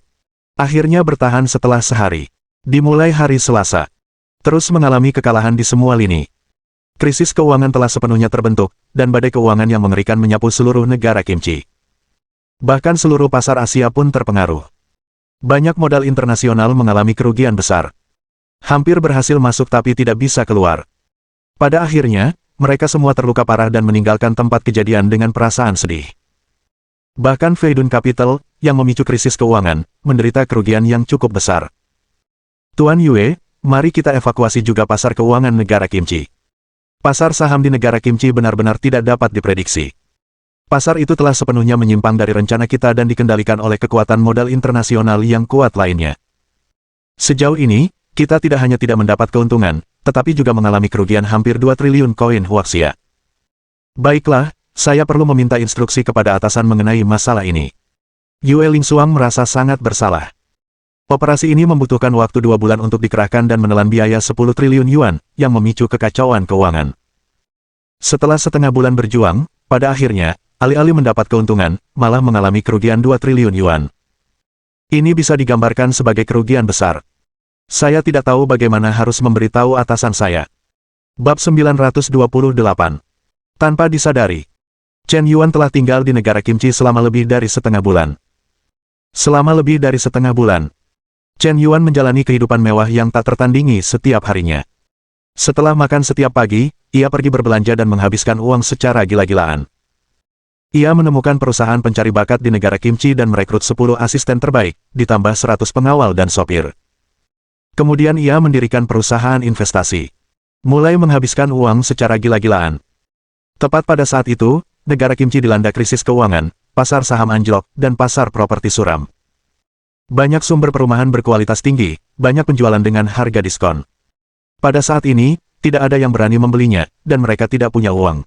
Akhirnya bertahan setelah sehari. Dimulai hari Selasa, terus mengalami kekalahan di semua lini. Krisis keuangan telah sepenuhnya terbentuk, dan badai keuangan yang mengerikan menyapu seluruh negara kimchi. Bahkan seluruh pasar Asia pun terpengaruh. Banyak modal internasional mengalami kerugian besar. Hampir berhasil masuk tapi tidak bisa keluar. Pada akhirnya, mereka semua terluka parah dan meninggalkan tempat kejadian dengan perasaan sedih. Bahkan Feidun Capital, yang memicu krisis keuangan, menderita kerugian yang cukup besar. Tuan Yue, mari kita evakuasi juga pasar keuangan negara kimchi. Pasar saham di negara kimchi benar-benar tidak dapat diprediksi. Pasar itu telah sepenuhnya menyimpang dari rencana kita dan dikendalikan oleh kekuatan modal internasional yang kuat lainnya. Sejauh ini, kita tidak hanya tidak mendapat keuntungan, tetapi juga mengalami kerugian hampir 2 triliun koin Huaxia. Baiklah, saya perlu meminta instruksi kepada atasan mengenai masalah ini. Yue Lingxuang merasa sangat bersalah. Operasi ini membutuhkan waktu 2 bulan untuk dikerahkan dan menelan biaya 10 triliun yuan, yang memicu kekacauan keuangan. Setelah setengah bulan berjuang, pada akhirnya, alih-alih mendapat keuntungan, malah mengalami kerugian 2 triliun yuan. Ini bisa digambarkan sebagai kerugian besar. Saya tidak tahu bagaimana harus memberitahu atasan saya. Bab 928. Tanpa disadari, Chen Yuan telah tinggal di negara kimchi selama lebih dari setengah bulan. Selama lebih dari setengah bulan, Chen Yuan menjalani kehidupan mewah yang tak tertandingi setiap harinya. Setelah makan setiap pagi, ia pergi berbelanja dan menghabiskan uang secara gila-gilaan. Ia menemukan perusahaan pencari bakat di negara kimchi dan merekrut 10 asisten terbaik, ditambah 100 pengawal dan sopir. Kemudian ia mendirikan perusahaan investasi. Mulai menghabiskan uang secara gila-gilaan. Tepat pada saat itu, negara kimchi dilanda krisis keuangan, pasar saham anjlok, dan pasar properti suram. Banyak sumber perumahan berkualitas tinggi, banyak penjualan dengan harga diskon. Pada saat ini, tidak ada yang berani membelinya, dan mereka tidak punya uang.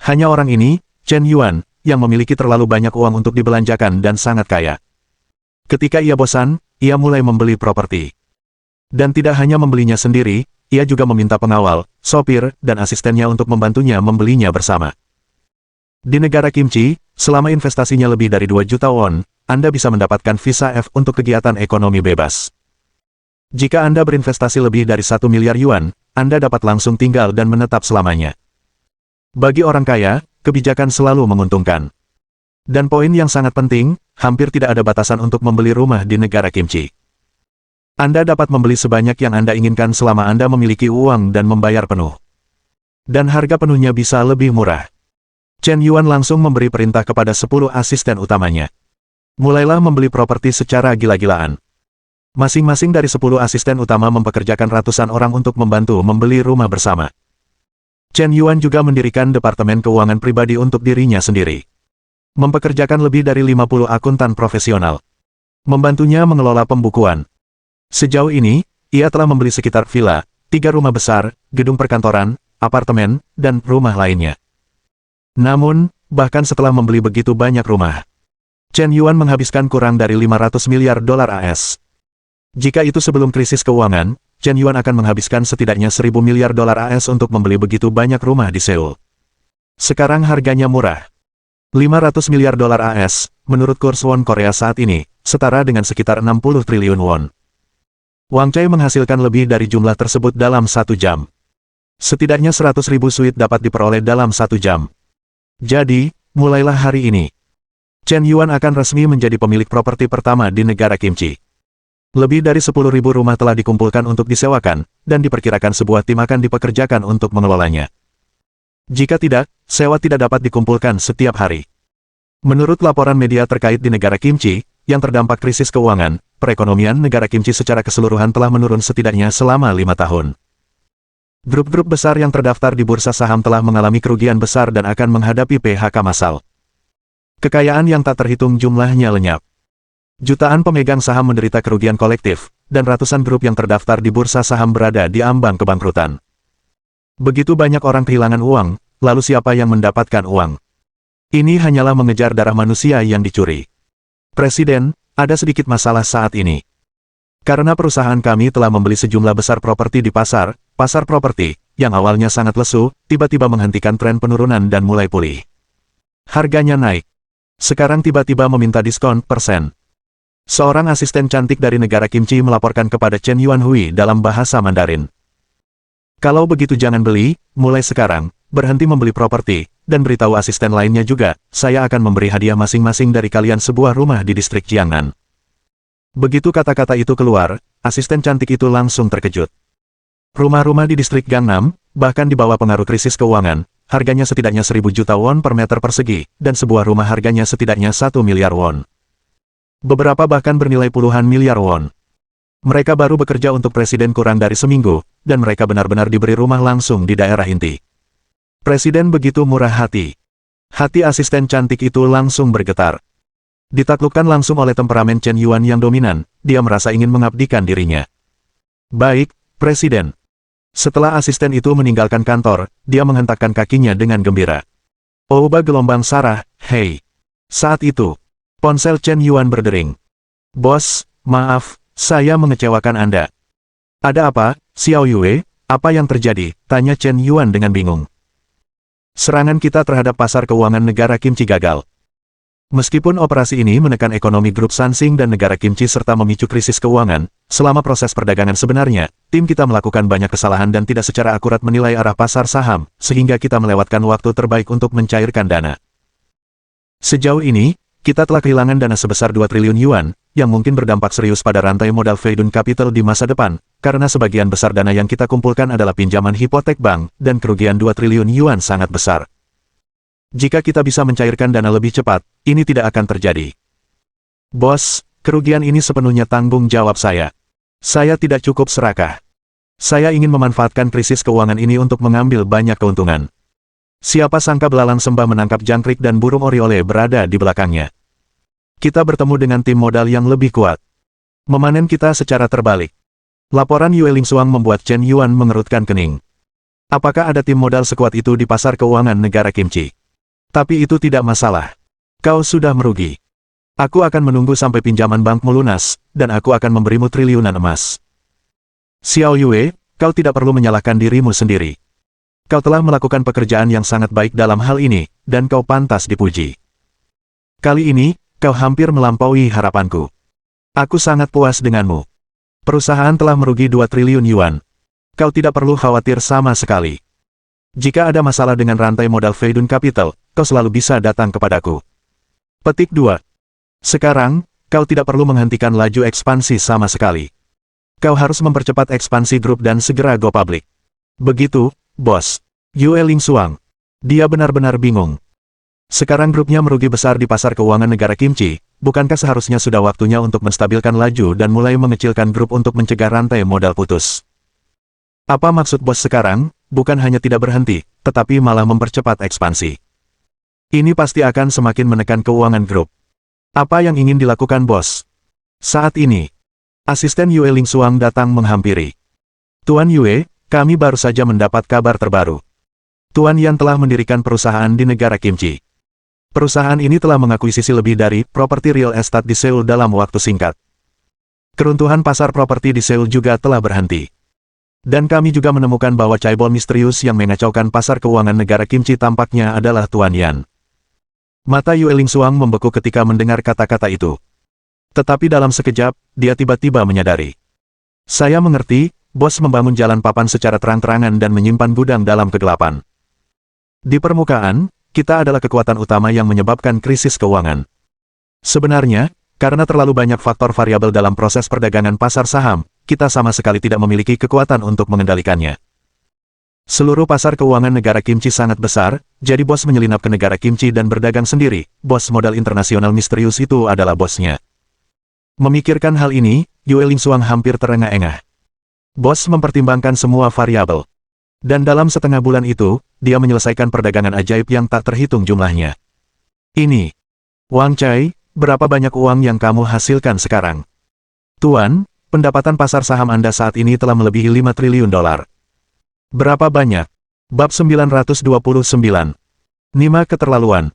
Hanya orang ini, Chen Yuan, yang memiliki terlalu banyak uang untuk dibelanjakan dan sangat kaya. Ketika ia bosan, ia mulai membeli properti. Dan tidak hanya membelinya sendiri, ia juga meminta pengawal, sopir, dan asistennya untuk membantunya membelinya bersama. Di negara kimchi, selama investasinya lebih dari 2 juta won, Anda bisa mendapatkan visa F untuk kegiatan ekonomi bebas. Jika Anda berinvestasi lebih dari 1 miliar yuan, Anda dapat langsung tinggal dan menetap selamanya. Bagi orang kaya, kebijakan selalu menguntungkan. Dan poin yang sangat penting, hampir tidak ada batasan untuk membeli rumah di negara kimchi. Anda dapat membeli sebanyak yang Anda inginkan selama Anda memiliki uang dan membayar penuh. Dan harga penuhnya bisa lebih murah. Chen Yuan langsung memberi perintah kepada 10 asisten utamanya. Mulailah membeli properti secara gila-gilaan. Masing-masing dari 10 asisten utama mempekerjakan ratusan orang untuk membantu membeli rumah bersama. Chen Yuan juga mendirikan departemen keuangan pribadi untuk dirinya sendiri. Mempekerjakan lebih dari 50 akuntan profesional. Membantunya mengelola pembukuan. Sejauh ini, ia telah membeli sekitar villa, 3 rumah besar, gedung perkantoran, apartemen, dan rumah lainnya. Namun, bahkan setelah membeli begitu banyak rumah, Chen Yuan menghabiskan kurang dari 500 miliar dolar AS. Jika itu sebelum krisis keuangan, Chen Yuan akan menghabiskan setidaknya 1.000 miliar dolar AS untuk membeli begitu banyak rumah di Seoul. Sekarang harganya murah. 500 miliar dolar AS, menurut kurs won Korea saat ini, setara dengan sekitar 60 triliun won. Wang Cai menghasilkan lebih dari jumlah tersebut dalam 1 jam. Setidaknya 100.000 suite dapat diperoleh dalam 1 jam. Jadi, mulailah hari ini. Chen Yuan akan resmi menjadi pemilik properti pertama di negara kimchi. Lebih dari 10.000 rumah telah dikumpulkan untuk disewakan, dan diperkirakan sebuah tim akan dipekerjakan untuk mengelolanya. Jika tidak, sewa tidak dapat dikumpulkan setiap hari. Menurut laporan media terkait di negara kimchi, yang terdampak krisis keuangan, perekonomian negara kimchi secara keseluruhan telah menurun setidaknya selama 5 tahun. Grup-grup besar yang terdaftar di bursa saham telah mengalami kerugian besar dan akan menghadapi PHK massal. Kekayaan yang tak terhitung jumlahnya lenyap. Jutaan pemegang saham menderita kerugian kolektif, dan ratusan grup yang terdaftar di bursa saham berada di ambang kebangkrutan. Begitu banyak orang kehilangan uang, lalu siapa yang mendapatkan uang? Ini hanyalah mengejar darah manusia yang dicuri. Presiden, ada sedikit masalah saat ini. Karena perusahaan kami telah membeli sejumlah besar properti di pasar properti, yang awalnya sangat lesu, tiba-tiba menghentikan tren penurunan dan mulai pulih. Harganya naik. Sekarang tiba-tiba meminta diskon %. Seorang asisten cantik dari negara kimchi melaporkan kepada Chen Yuanhui dalam bahasa Mandarin. Kalau begitu jangan beli, mulai sekarang, berhenti membeli properti, dan beritahu asisten lainnya juga, saya akan memberi hadiah masing-masing dari kalian sebuah rumah di distrik Jiangnan. Begitu kata-kata itu keluar, asisten cantik itu langsung terkejut. Rumah-rumah di distrik Gangnam, bahkan di bawah pengaruh krisis keuangan, harganya setidaknya 1.000 juta won per meter persegi, dan sebuah rumah harganya setidaknya 1 miliar won. Beberapa bahkan bernilai puluhan miliar won. Mereka baru bekerja untuk presiden kurang dari seminggu, dan mereka benar-benar diberi rumah langsung di daerah inti. Presiden begitu murah hati. Hati asisten cantik itu langsung bergetar. Ditaklukkan langsung oleh temperamen Chen Yuan yang dominan, dia merasa ingin mengabdikan dirinya. Baik, Presiden. Setelah asisten itu meninggalkan kantor, dia menghentakkan kakinya dengan gembira. Oba gelombang Sarah, hei. Saat itu, ponsel Chen Yuan berdering. Bos, maaf, saya mengecewakan Anda. Ada apa, Xiao Yue? Apa yang terjadi? Tanya Chen Yuan dengan bingung. Serangan kita terhadap pasar keuangan negara Kimchi gagal. Meskipun operasi ini menekan ekonomi grup Sansing dan negara Kimchi serta memicu krisis keuangan, selama proses perdagangan sebenarnya, tim kita melakukan banyak kesalahan dan tidak secara akurat menilai arah pasar saham, sehingga kita melewatkan waktu terbaik untuk mencairkan dana. Sejauh ini, kita telah kehilangan dana sebesar 2 triliun yuan, yang mungkin berdampak serius pada rantai modal Feidun Capital di masa depan, karena sebagian besar dana yang kita kumpulkan adalah pinjaman hipotek bank, dan kerugian 2 triliun yuan sangat besar. Jika kita bisa mencairkan dana lebih cepat, ini tidak akan terjadi. Bos, kerugian ini sepenuhnya tanggung jawab saya. Saya tidak cukup serakah. Saya ingin memanfaatkan krisis keuangan ini untuk mengambil banyak keuntungan. Siapa sangka belalang sembah menangkap jangkrik dan burung oriole berada di belakangnya. Kita bertemu dengan tim modal yang lebih kuat. Memanen kita secara terbalik. Laporan Yue Lingsuang membuat Chen Yuan mengerutkan kening. Apakah ada tim modal sekuat itu di pasar keuangan negara Kimchi? Tapi itu tidak masalah. Kau sudah merugi. Aku akan menunggu sampai pinjaman bankmu lunas, dan aku akan memberimu triliunan emas. Xiao Yue, kau tidak perlu menyalahkan dirimu sendiri. Kau telah melakukan pekerjaan yang sangat baik dalam hal ini, dan kau pantas dipuji. Kali ini, kau hampir melampaui harapanku. Aku sangat puas denganmu. Perusahaan telah merugi 2 triliun yuan. Kau tidak perlu khawatir sama sekali. Jika ada masalah dengan rantai modal Feidun Capital, kau selalu bisa datang kepadaku. Petik 2. Sekarang, kau tidak perlu menghentikan laju ekspansi sama sekali. Kau harus mempercepat ekspansi grup dan segera go public. Begitu, Bos. Yue Lingsuang. Dia benar-benar bingung. Sekarang grupnya merugi besar di pasar keuangan negara Kimchi, bukankah seharusnya sudah waktunya untuk menstabilkan laju dan mulai mengecilkan grup untuk mencegah rantai modal putus? Apa maksud bos sekarang? Bukan hanya tidak berhenti, tetapi malah mempercepat ekspansi. Ini pasti akan semakin menekan keuangan grup. Apa yang ingin dilakukan bos? Saat ini, asisten Yue Lingsuang datang menghampiri. Tuan Yue, kami baru saja mendapat kabar terbaru. Tuan Yan telah mendirikan perusahaan di negara Kimchi. Perusahaan ini telah mengakuisisi lebih dari properti real estate di Seoul dalam waktu singkat. Keruntuhan pasar properti di Seoul juga telah berhenti. Dan kami juga menemukan bahwa caibol misterius yang mengacaukan pasar keuangan negara Kimchi tampaknya adalah Tuan Yan. Mata Yue Lingsuang membeku ketika mendengar kata-kata itu. Tetapi dalam sekejap, dia tiba-tiba menyadari. Saya mengerti, bos membangun jalan papan secara terang-terangan dan menyimpan gudang dalam kegelapan. Di permukaan, kita adalah kekuatan utama yang menyebabkan krisis keuangan. Sebenarnya, karena terlalu banyak faktor variabel dalam proses perdagangan pasar saham, kita sama sekali tidak memiliki kekuatan untuk mengendalikannya. Seluruh pasar keuangan negara Kimchi sangat besar, jadi bos menyelinap ke negara Kimchi dan berdagang sendiri, bos modal internasional misterius itu adalah bosnya. Memikirkan hal ini, Yue Lingsuang hampir terengah-engah. Bos mempertimbangkan semua variabel. Dan dalam setengah bulan itu, dia menyelesaikan perdagangan ajaib yang tak terhitung jumlahnya. Ini. Wang Cai, berapa banyak uang yang kamu hasilkan sekarang? Tuan, pendapatan pasar saham Anda saat ini telah melebihi 5 triliun dolar. Berapa banyak? Bab 929. Nima keterlaluan.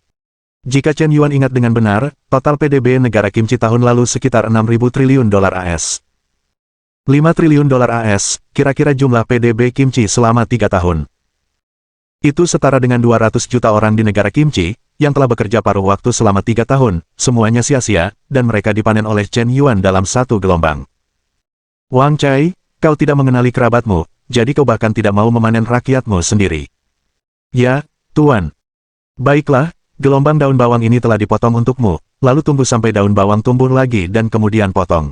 Jika Chen Yuan ingat dengan benar, total PDB negara Kimchi tahun lalu sekitar 6.000 triliun dolar AS. 5 triliun dolar AS, kira-kira jumlah PDB Kimchi selama 3 tahun. Itu setara dengan 200 juta orang di negara Kimchi, yang telah bekerja paruh waktu selama 3 tahun, semuanya sia-sia, dan mereka dipanen oleh Chen Yuan dalam satu gelombang. Wang Cai, kau tidak mengenali kerabatmu, jadi kau bahkan tidak mau memanen rakyatmu sendiri. Ya, Tuan. Baiklah, gelombang daun bawang ini telah dipotong untukmu, lalu tunggu sampai daun bawang tumbuh lagi dan kemudian potong.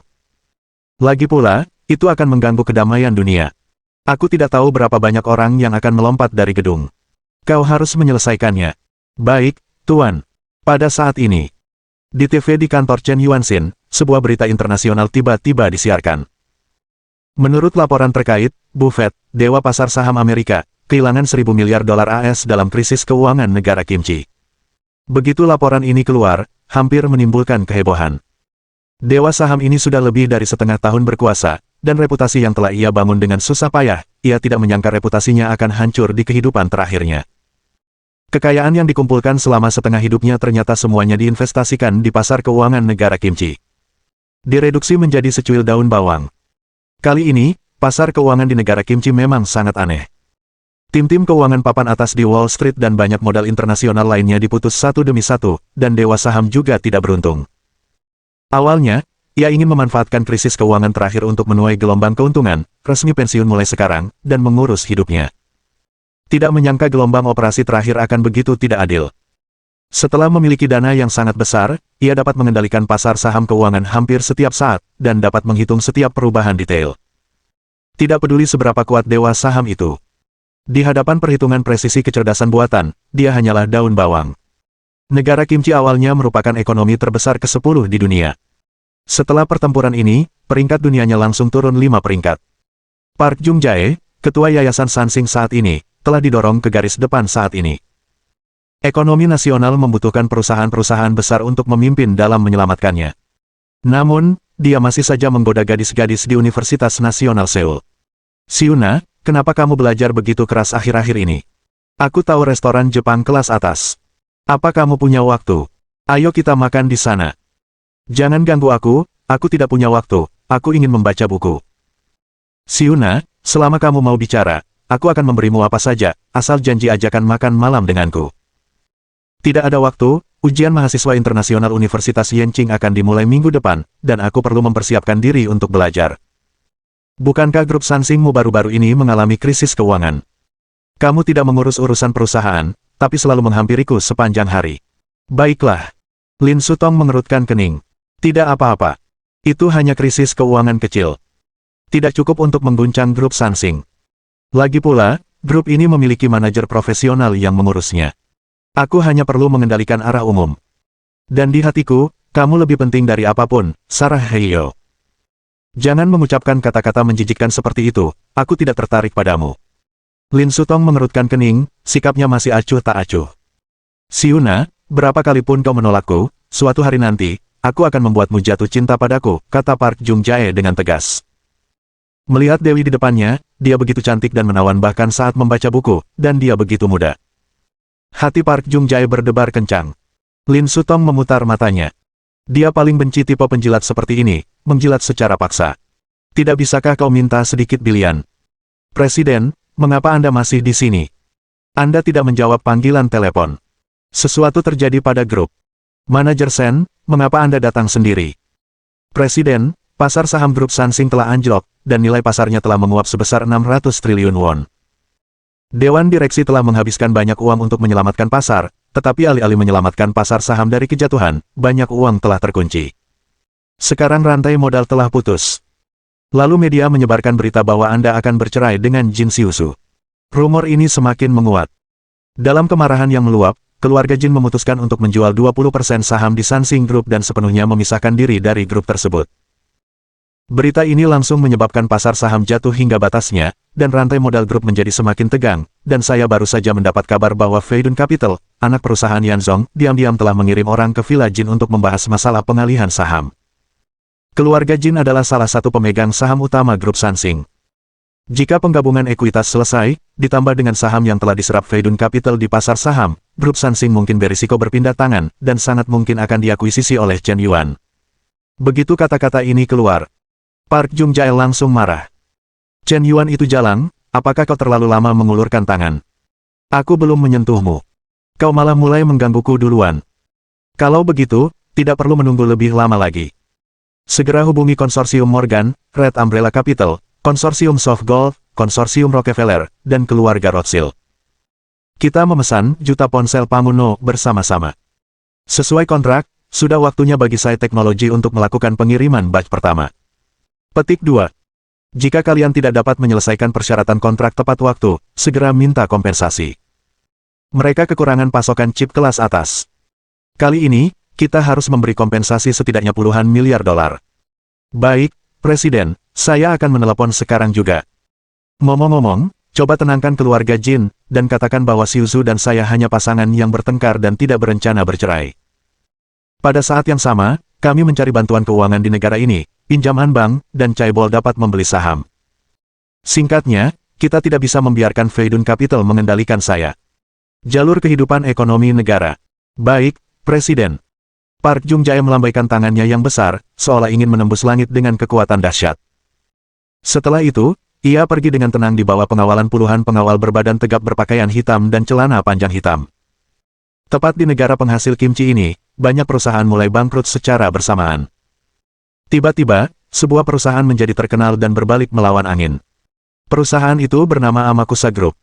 Lagi pula, itu akan mengganggu kedamaian dunia. Aku tidak tahu berapa banyak orang yang akan melompat dari gedung. Kau harus menyelesaikannya. Baik, Tuan. Pada saat ini, di TV di kantor Chen Yuanxin, sebuah berita internasional tiba-tiba disiarkan. Menurut laporan terkait, Buffett, dewa pasar saham Amerika, kehilangan 1.000 miliar dolar AS dalam krisis keuangan negara Kimchi. Begitu laporan ini keluar, hampir menimbulkan kehebohan. Dewa saham ini sudah lebih dari setengah tahun berkuasa, dan reputasi yang telah ia bangun dengan susah payah, ia tidak menyangka reputasinya akan hancur di kehidupan terakhirnya. Kekayaan yang dikumpulkan selama setengah hidupnya ternyata semuanya diinvestasikan di pasar keuangan negara kimchi. Direduksi menjadi secuil daun bawang. Kali ini, pasar keuangan di negara kimchi memang sangat aneh. Tim-tim keuangan papan atas di Wall Street dan banyak modal internasional lainnya diputus satu demi satu, dan dewa saham juga tidak beruntung. Awalnya, ia ingin memanfaatkan krisis keuangan terakhir untuk menuai gelombang keuntungan, resmi pensiun mulai sekarang, dan mengurus hidupnya. Tidak menyangka gelombang operasi terakhir akan begitu tidak adil. Setelah memiliki dana yang sangat besar, ia dapat mengendalikan pasar saham keuangan hampir setiap saat, dan dapat menghitung setiap perubahan detail. Tidak peduli seberapa kuat dewa saham itu. Di hadapan perhitungan presisi kecerdasan buatan, dia hanyalah daun bawang. Negara kimchi awalnya merupakan ekonomi terbesar ke-10 di dunia. Setelah pertempuran ini, peringkat dunianya langsung turun 5 peringkat. Park Jung-jae, ketua Yayasan Sansing saat ini, telah didorong ke garis depan saat ini. Ekonomi nasional membutuhkan perusahaan-perusahaan besar untuk memimpin dalam menyelamatkannya. Namun, dia masih saja menggoda gadis-gadis di Universitas Nasional Seoul. Siuna, kenapa kamu belajar begitu keras akhir-akhir ini? Aku tahu restoran Jepang kelas atas. Apa kamu punya waktu? Ayo kita makan di sana. Jangan ganggu aku tidak punya waktu, aku ingin membaca buku. Siuna, selama kamu mau bicara, aku akan memberimu apa saja, asal janji ajakan makan malam denganku. Tidak ada waktu, ujian mahasiswa internasional Universitas Yenching akan dimulai minggu depan, dan aku perlu mempersiapkan diri untuk belajar. Bukankah grup Sansingmu baru-baru ini mengalami krisis keuangan? Kamu tidak mengurus urusan perusahaan, tapi selalu menghampiriku sepanjang hari. Baiklah. Lin Sutong mengerutkan kening. Tidak apa-apa. Itu hanya krisis keuangan kecil. Tidak cukup untuk mengguncang grup Sansing. Lagi pula, grup ini memiliki manajer profesional yang mengurusnya. Aku hanya perlu mengendalikan arah umum. Dan di hatiku, kamu lebih penting dari apapun, Sarah Heyo. Jangan mengucapkan kata-kata menjijikkan seperti itu, aku tidak tertarik padamu. Lin Sutong mengerutkan kening, sikapnya masih acuh tak acuh. Siuna, berapa kali pun kau menolakku, suatu hari nanti, aku akan membuatmu jatuh cinta padaku, kata Park Jung-jae dengan tegas. Melihat Dewi di depannya, dia begitu cantik dan menawan bahkan saat membaca buku, dan dia begitu muda. Hati Park Jung-jae berdebar kencang. Lin Sutong memutar matanya. Dia paling benci tipe penjilat seperti ini, menjilat secara paksa. Tidak bisakah kau minta sedikit pilihan? Presiden, mengapa Anda masih di sini? Anda tidak menjawab panggilan telepon. Sesuatu terjadi pada grup. Manajer Sen, mengapa Anda datang sendiri? Presiden, pasar saham grup Sansing telah anjlok, dan nilai pasarnya telah menguap sebesar 600 triliun won. Dewan Direksi telah menghabiskan banyak uang untuk menyelamatkan pasar, tetapi alih-alih menyelamatkan pasar saham dari kejatuhan, banyak uang telah terkunci. Sekarang rantai modal telah putus. Lalu media menyebarkan berita bahwa Anda akan bercerai dengan Jin Siusu. Rumor ini semakin menguat. Dalam kemarahan yang meluap, keluarga Jin memutuskan untuk menjual 20% saham di Sansing Group dan sepenuhnya memisahkan diri dari grup tersebut. Berita ini langsung menyebabkan pasar saham jatuh hingga batasnya, dan rantai modal grup menjadi semakin tegang, dan saya baru saja mendapat kabar bahwa Feidun Capital, anak perusahaan Yanzong, diam-diam telah mengirim orang ke Villa Jin untuk membahas masalah pengalihan saham. Keluarga Jin adalah salah satu pemegang saham utama grup Sansing. Jika penggabungan ekuitas selesai, ditambah dengan saham yang telah diserap Feidun Capital di pasar saham, grup Sansing mungkin berisiko berpindah tangan, dan sangat mungkin akan diakuisisi oleh Chen Yuan. Begitu kata-kata ini keluar, Park Jung-jae langsung marah. Chen Yuan itu jalang, apakah kau terlalu lama mengulurkan tangan? Aku belum menyentuhmu. Kau malah mulai menggangguku duluan. Kalau begitu, tidak perlu menunggu lebih lama lagi. Segera hubungi konsorsium Morgan, Red Umbrella Capital, konsorsium SoftGold, konsorsium Rockefeller, dan keluarga Rothschild. Kita memesan juta ponsel Pamuno bersama-sama. Sesuai kontrak, sudah waktunya bagi saya teknologi untuk melakukan pengiriman batch pertama. Petik 2. Jika kalian tidak dapat menyelesaikan persyaratan kontrak tepat waktu, segera minta kompensasi. Mereka kekurangan pasokan chip kelas atas. Kali ini, kita harus memberi kompensasi setidaknya puluhan miliar dolar. Baik, Presiden, saya akan menelepon sekarang juga. Ngomong-ngomong, Coba tenangkan keluarga Jin, dan katakan bahwa Xiuzu dan saya hanya pasangan yang bertengkar dan tidak berencana bercerai. Pada saat yang sama, kami mencari bantuan keuangan di negara ini, pinjaman bank, dan Chaebol dapat membeli saham. Singkatnya, kita tidak bisa membiarkan Feidun Capital mengendalikan saya. Jalur kehidupan ekonomi negara. Baik, Presiden. Park Jung-jae melambaikan tangannya yang besar, seolah ingin menembus langit dengan kekuatan dahsyat. Setelah itu, ia pergi dengan tenang di bawah pengawalan puluhan pengawal berbadan tegap berpakaian hitam dan celana panjang hitam. Tepat di negara penghasil kimchi ini, banyak perusahaan mulai bangkrut secara bersamaan. Tiba-tiba, sebuah perusahaan menjadi terkenal dan berbalik melawan angin. Perusahaan itu bernama Amakusa Group.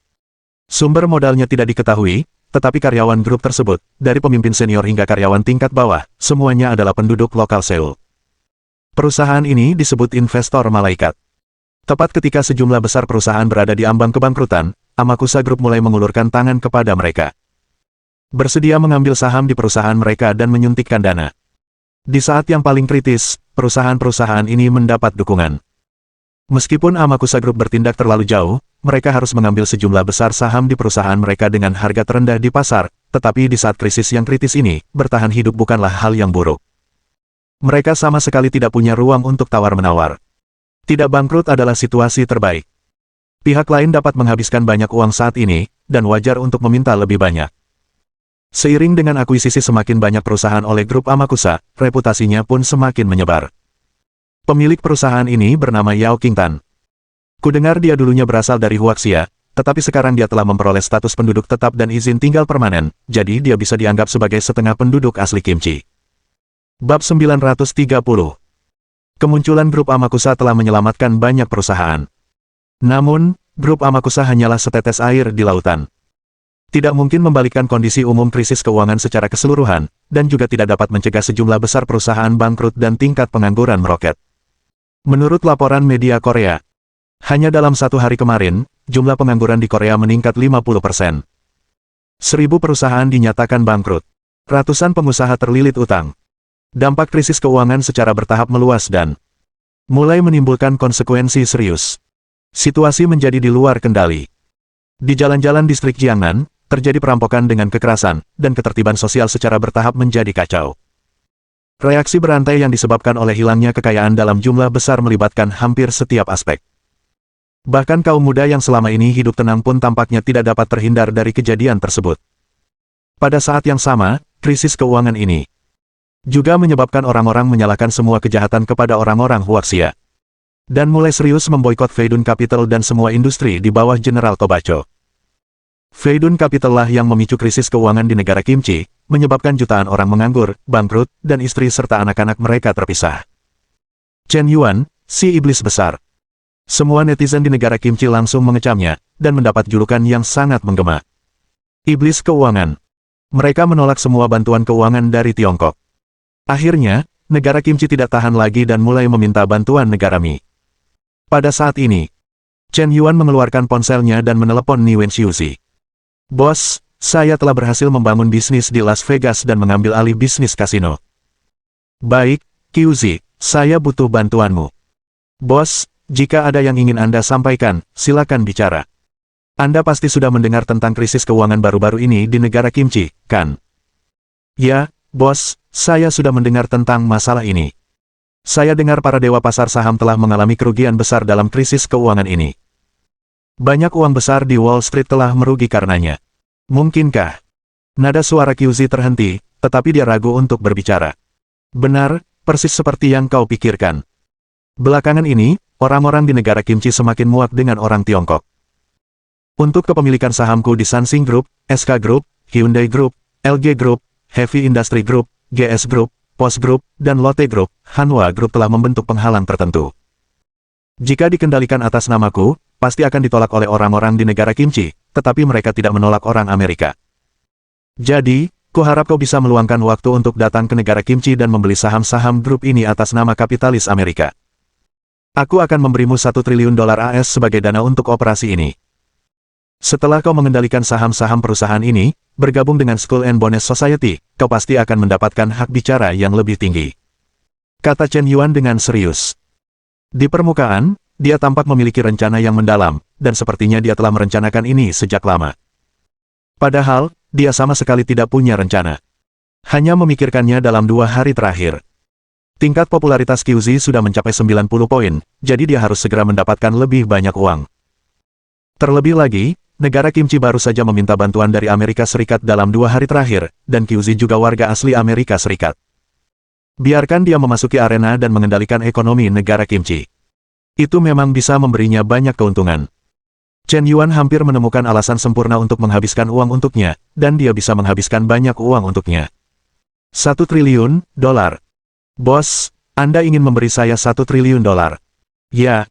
Sumber modalnya tidak diketahui, tetapi karyawan grup tersebut, dari pemimpin senior hingga karyawan tingkat bawah, semuanya adalah penduduk lokal Seoul. Perusahaan ini disebut investor malaikat. Tepat ketika sejumlah besar perusahaan berada di ambang kebangkrutan, Amakusa Group mulai mengulurkan tangan kepada mereka. Bersedia mengambil saham di perusahaan mereka dan menyuntikkan dana. Di saat yang paling kritis, perusahaan-perusahaan ini mendapat dukungan. Meskipun Amakusa Group bertindak terlalu jauh, mereka harus mengambil sejumlah besar saham di perusahaan mereka dengan harga terendah di pasar, tetapi di saat krisis yang kritis ini, bertahan hidup bukanlah hal yang buruk. Mereka sama sekali tidak punya ruang untuk tawar-menawar. Tidak bangkrut adalah situasi terbaik. Pihak lain dapat menghabiskan banyak uang saat ini, dan wajar untuk meminta lebih banyak. Seiring dengan akuisisi semakin banyak perusahaan oleh grup Amakusa, reputasinya pun semakin menyebar. Pemilik perusahaan ini bernama Yao Qingtan. Kudengar dia dulunya berasal dari Huaxia, tetapi sekarang dia telah memperoleh status penduduk tetap dan izin tinggal permanen, jadi dia bisa dianggap sebagai setengah penduduk asli kimchi. Bab 930. Kemunculan grup Amakusa telah menyelamatkan banyak perusahaan. Namun, grup Amakusa hanyalah setetes air di lautan. Tidak mungkin membalikkan kondisi umum krisis keuangan secara keseluruhan, dan juga tidak dapat mencegah sejumlah besar perusahaan bangkrut dan tingkat pengangguran meroket. Menurut laporan media Korea, hanya dalam satu hari kemarin, jumlah pengangguran di Korea meningkat 50%. 1.000 perusahaan dinyatakan bangkrut. Ratusan pengusaha terlilit utang. Dampak krisis keuangan secara bertahap meluas dan mulai menimbulkan konsekuensi serius. Situasi menjadi di luar kendali. Di jalan-jalan distrik Jiangnan, terjadi perampokan dengan kekerasan, dan ketertiban sosial secara bertahap menjadi kacau. Reaksi berantai yang disebabkan oleh hilangnya kekayaan dalam jumlah besar melibatkan hampir setiap aspek. Bahkan kaum muda yang selama ini hidup tenang pun tampaknya tidak dapat terhindar dari kejadian tersebut. Pada saat yang sama, krisis keuangan ini juga menyebabkan orang-orang menyalahkan semua kejahatan kepada orang-orang Huaxia. Dan mulai serius memboikot Feidun Capital dan semua industri di bawah General Tobacho. Feidun Capital lah yang memicu krisis keuangan di negara kimchi, menyebabkan jutaan orang menganggur, bangkrut, dan istri serta anak-anak mereka terpisah. Chen Yuan, si iblis besar. Semua netizen di negara kimchi langsung mengecamnya, dan mendapat julukan yang sangat menggema. Iblis keuangan. Mereka menolak semua bantuan keuangan dari Tiongkok. Akhirnya, negara kimchi tidak tahan lagi dan mulai meminta bantuan negara Mi. Pada saat ini, Chen Yuan mengeluarkan ponselnya dan menelepon Ni Wenxiuzi. Bos, saya telah berhasil membangun bisnis di Las Vegas dan mengambil alih bisnis kasino. Baik, Qiuzi, saya butuh bantuanmu. Bos, jika ada yang ingin Anda sampaikan, silakan bicara. Anda pasti sudah mendengar tentang krisis keuangan baru-baru ini di negara kimchi, kan? Ya, bos, saya sudah mendengar tentang masalah ini. Saya dengar para dewa pasar saham telah mengalami kerugian besar dalam krisis keuangan ini. Banyak uang besar di Wall Street telah merugi karenanya. Mungkinkah? Nada suara Qiuzi terhenti, tetapi dia ragu untuk berbicara. Benar, persis seperti yang kau pikirkan. Belakangan ini, orang-orang di negara kimchi semakin muak dengan orang Tiongkok. Untuk kepemilikan sahamku di Sansing Group, SK Group, Hyundai Group, LG Group, Heavy Industry Group, GS Group, Post Group, dan Lotte Group, Hanwha Group telah membentuk penghalang tertentu. Jika dikendalikan atas namaku, pasti akan ditolak oleh orang-orang di negara kimchi, tetapi mereka tidak menolak orang Amerika. Jadi, kuharap kau bisa meluangkan waktu untuk datang ke negara kimchi dan membeli saham-saham grup ini atas nama kapitalis Amerika. Aku akan memberimu $1 triliun AS sebagai dana untuk operasi ini. Setelah kau mengendalikan saham-saham perusahaan ini, bergabung dengan Skull and Bones Society, kau pasti akan mendapatkan hak bicara yang lebih tinggi. Kata Chen Yuan dengan serius. Di permukaan, dia tampak memiliki rencana yang mendalam, dan sepertinya dia telah merencanakan ini sejak lama. Padahal, dia sama sekali tidak punya rencana. Hanya memikirkannya dalam 2 hari terakhir. Tingkat popularitas QZ sudah mencapai 90 poin, jadi dia harus segera mendapatkan lebih banyak uang. Terlebih lagi, negara kimchi baru saja meminta bantuan dari Amerika Serikat dalam 2 hari terakhir, dan QZ juga warga asli Amerika Serikat. Biarkan dia memasuki arena dan mengendalikan ekonomi negara kimchi. Itu memang bisa memberinya banyak keuntungan. Chen Yuan hampir menemukan alasan sempurna untuk menghabiskan uang untuknya, dan dia bisa menghabiskan banyak uang untuknya. 1 triliun dolar. Bos, Anda ingin memberi saya 1 triliun dolar? Ya,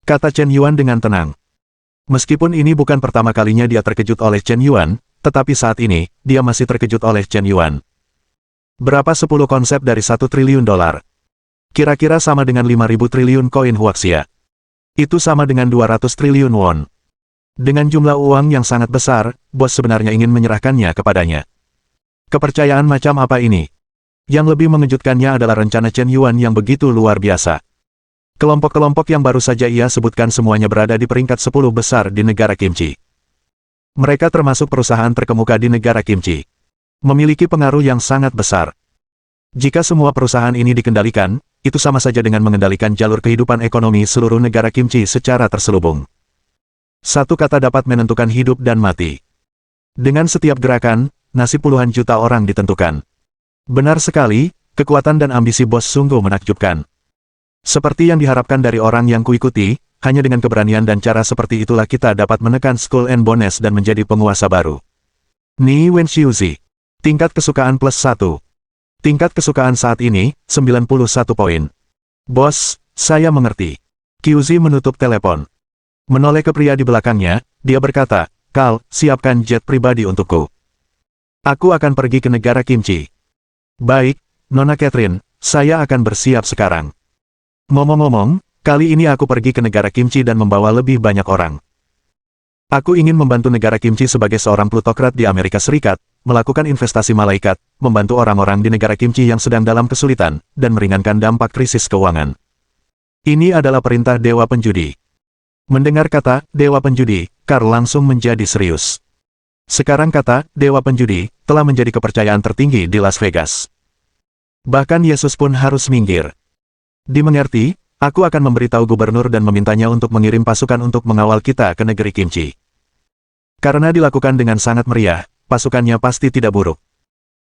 kata Chen Yuan dengan tenang. Meskipun ini bukan pertama kalinya dia terkejut oleh Chen Yuan, tetapi saat ini, dia masih terkejut oleh Chen Yuan. Berapa 10 konsep dari 1 triliun dolar? Kira-kira sama dengan 5.000 triliun koin Huaxia. Itu sama dengan 200 triliun won. Dengan jumlah uang yang sangat besar, bos sebenarnya ingin menyerahkannya kepadanya. Kepercayaan macam apa ini? Yang lebih mengejutkannya adalah rencana Chen Yuan yang begitu luar biasa. Kelompok-kelompok yang baru saja ia sebutkan semuanya berada di peringkat 10 besar di negara kimchi. Mereka termasuk perusahaan terkemuka di negara kimchi. Memiliki pengaruh yang sangat besar. Jika semua perusahaan ini dikendalikan, itu sama saja dengan mengendalikan jalur kehidupan ekonomi seluruh negara kimchi secara terselubung. Satu kata dapat menentukan hidup dan mati. Dengan setiap gerakan, nasib puluhan juta orang ditentukan. Benar sekali, kekuatan dan ambisi bos sungguh menakjubkan. Seperti yang diharapkan dari orang yang kuikuti, hanya dengan keberanian dan cara seperti itulah kita dapat menekan Skull and Bones dan menjadi penguasa baru. Ni Wenxiuzi. Tingkat kesukaan plus 1. Tingkat kesukaan saat ini, 91 poin. Bos, saya mengerti. QZ menutup telepon. Menoleh ke pria di belakangnya, dia berkata, Kal, siapkan jet pribadi untukku. Aku akan pergi ke negara kimchi. Baik, Nona Catherine, saya akan bersiap sekarang. Ngomong-ngomong, kali ini aku pergi ke negara kimchi dan membawa lebih banyak orang. Aku ingin membantu negara kimchi sebagai seorang plutokrat di Amerika Serikat, melakukan investasi malaikat, membantu orang-orang di negara kimchi yang sedang dalam kesulitan, dan meringankan dampak krisis keuangan. Ini adalah perintah Dewa Penjudi. Mendengar kata Dewa Penjudi, Carl langsung menjadi serius. Sekarang kata Dewa Penjudi telah menjadi kepercayaan tertinggi di Las Vegas. Bahkan Yesus pun harus minggir. Dimengerti, aku akan memberitahu gubernur dan memintanya untuk mengirim pasukan untuk mengawal kita ke negeri kimchi. Karena dilakukan dengan sangat meriah, pasukannya pasti tidak buruk.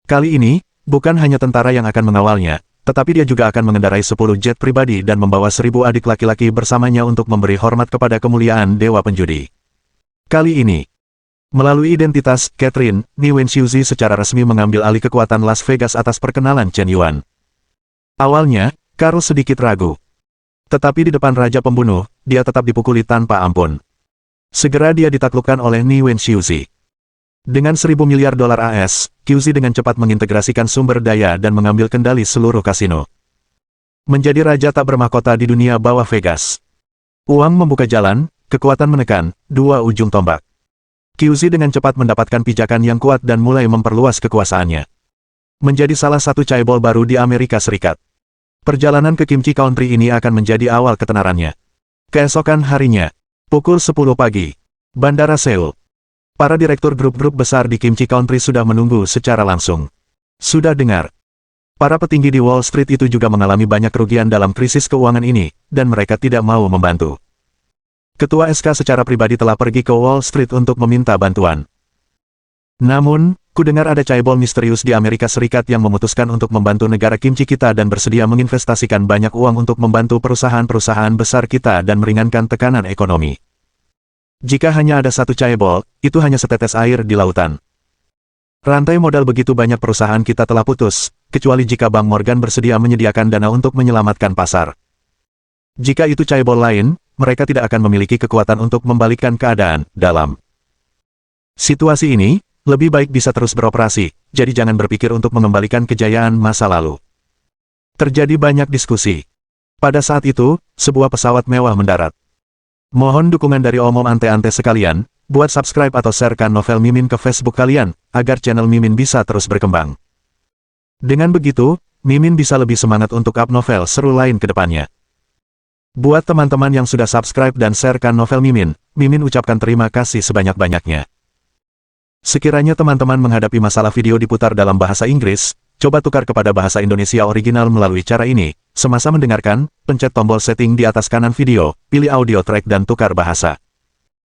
Kali ini, bukan hanya tentara yang akan mengawalnya, tetapi dia juga akan mengendarai 10 jet pribadi dan membawa 1.000 adik laki-laki bersamanya untuk memberi hormat kepada kemuliaan Dewa Penjudi. Kali ini, melalui identitas Catherine, Ni Wenxiuzi secara resmi mengambil alih kekuatan Las Vegas atas perkenalan Chen Yuan. Awalnya, Carl sedikit ragu. Tetapi di depan Raja Pembunuh, dia tetap dipukuli tanpa ampun. Segera dia ditaklukkan oleh Ni Wenxiuzi. Dengan 1.000 miliar dolar AS, QZ dengan cepat mengintegrasikan sumber daya dan mengambil kendali seluruh kasino. Menjadi raja tak bermahkota di dunia bawah Vegas. Uang membuka jalan, kekuatan menekan, dua ujung tombak. QZ dengan cepat mendapatkan pijakan yang kuat dan mulai memperluas kekuasaannya. Menjadi salah satu chaebol baru di Amerika Serikat. Perjalanan ke Kimchi Country ini akan menjadi awal ketenarannya. Keesokan harinya, pukul 10 pagi, Bandara Seoul. Para direktur grup-grup besar di Kimchi Country sudah menunggu secara langsung. Sudah dengar. Para petinggi di Wall Street itu juga mengalami banyak kerugian dalam krisis keuangan ini, dan mereka tidak mau membantu. Ketua SK secara pribadi telah pergi ke Wall Street untuk meminta bantuan. Namun, ku dengar ada chaebol misterius di Amerika Serikat yang memutuskan untuk membantu negara kimchi kita dan bersedia menginvestasikan banyak uang untuk membantu perusahaan-perusahaan besar kita dan meringankan tekanan ekonomi. Jika hanya ada satu chaebol, itu hanya setetes air di lautan. Rantai modal begitu banyak perusahaan kita telah putus, kecuali jika Bank Morgan bersedia menyediakan dana untuk menyelamatkan pasar. Jika itu chaebol lain, mereka tidak akan memiliki kekuatan untuk membalikkan keadaan dalam situasi ini. Lebih baik bisa terus beroperasi, jadi jangan berpikir untuk mengembalikan kejayaan masa lalu. Terjadi banyak diskusi. Pada saat itu, sebuah pesawat mewah mendarat. Mohon dukungan dari omom ante-ante sekalian, buat subscribe atau sharekan novel Mimin ke Facebook kalian, agar channel Mimin bisa terus berkembang. Dengan begitu, Mimin bisa lebih semangat untuk up novel seru lain ke depannya. Buat teman-teman yang sudah subscribe dan sharekan novel Mimin, Mimin ucapkan terima kasih sebanyak-banyaknya. Sekiranya teman-teman menghadapi masalah video diputar dalam bahasa Inggris, coba tukar kepada bahasa Indonesia original melalui cara ini. Semasa mendengarkan, pencet tombol setting di atas kanan video, pilih audio track dan tukar bahasa.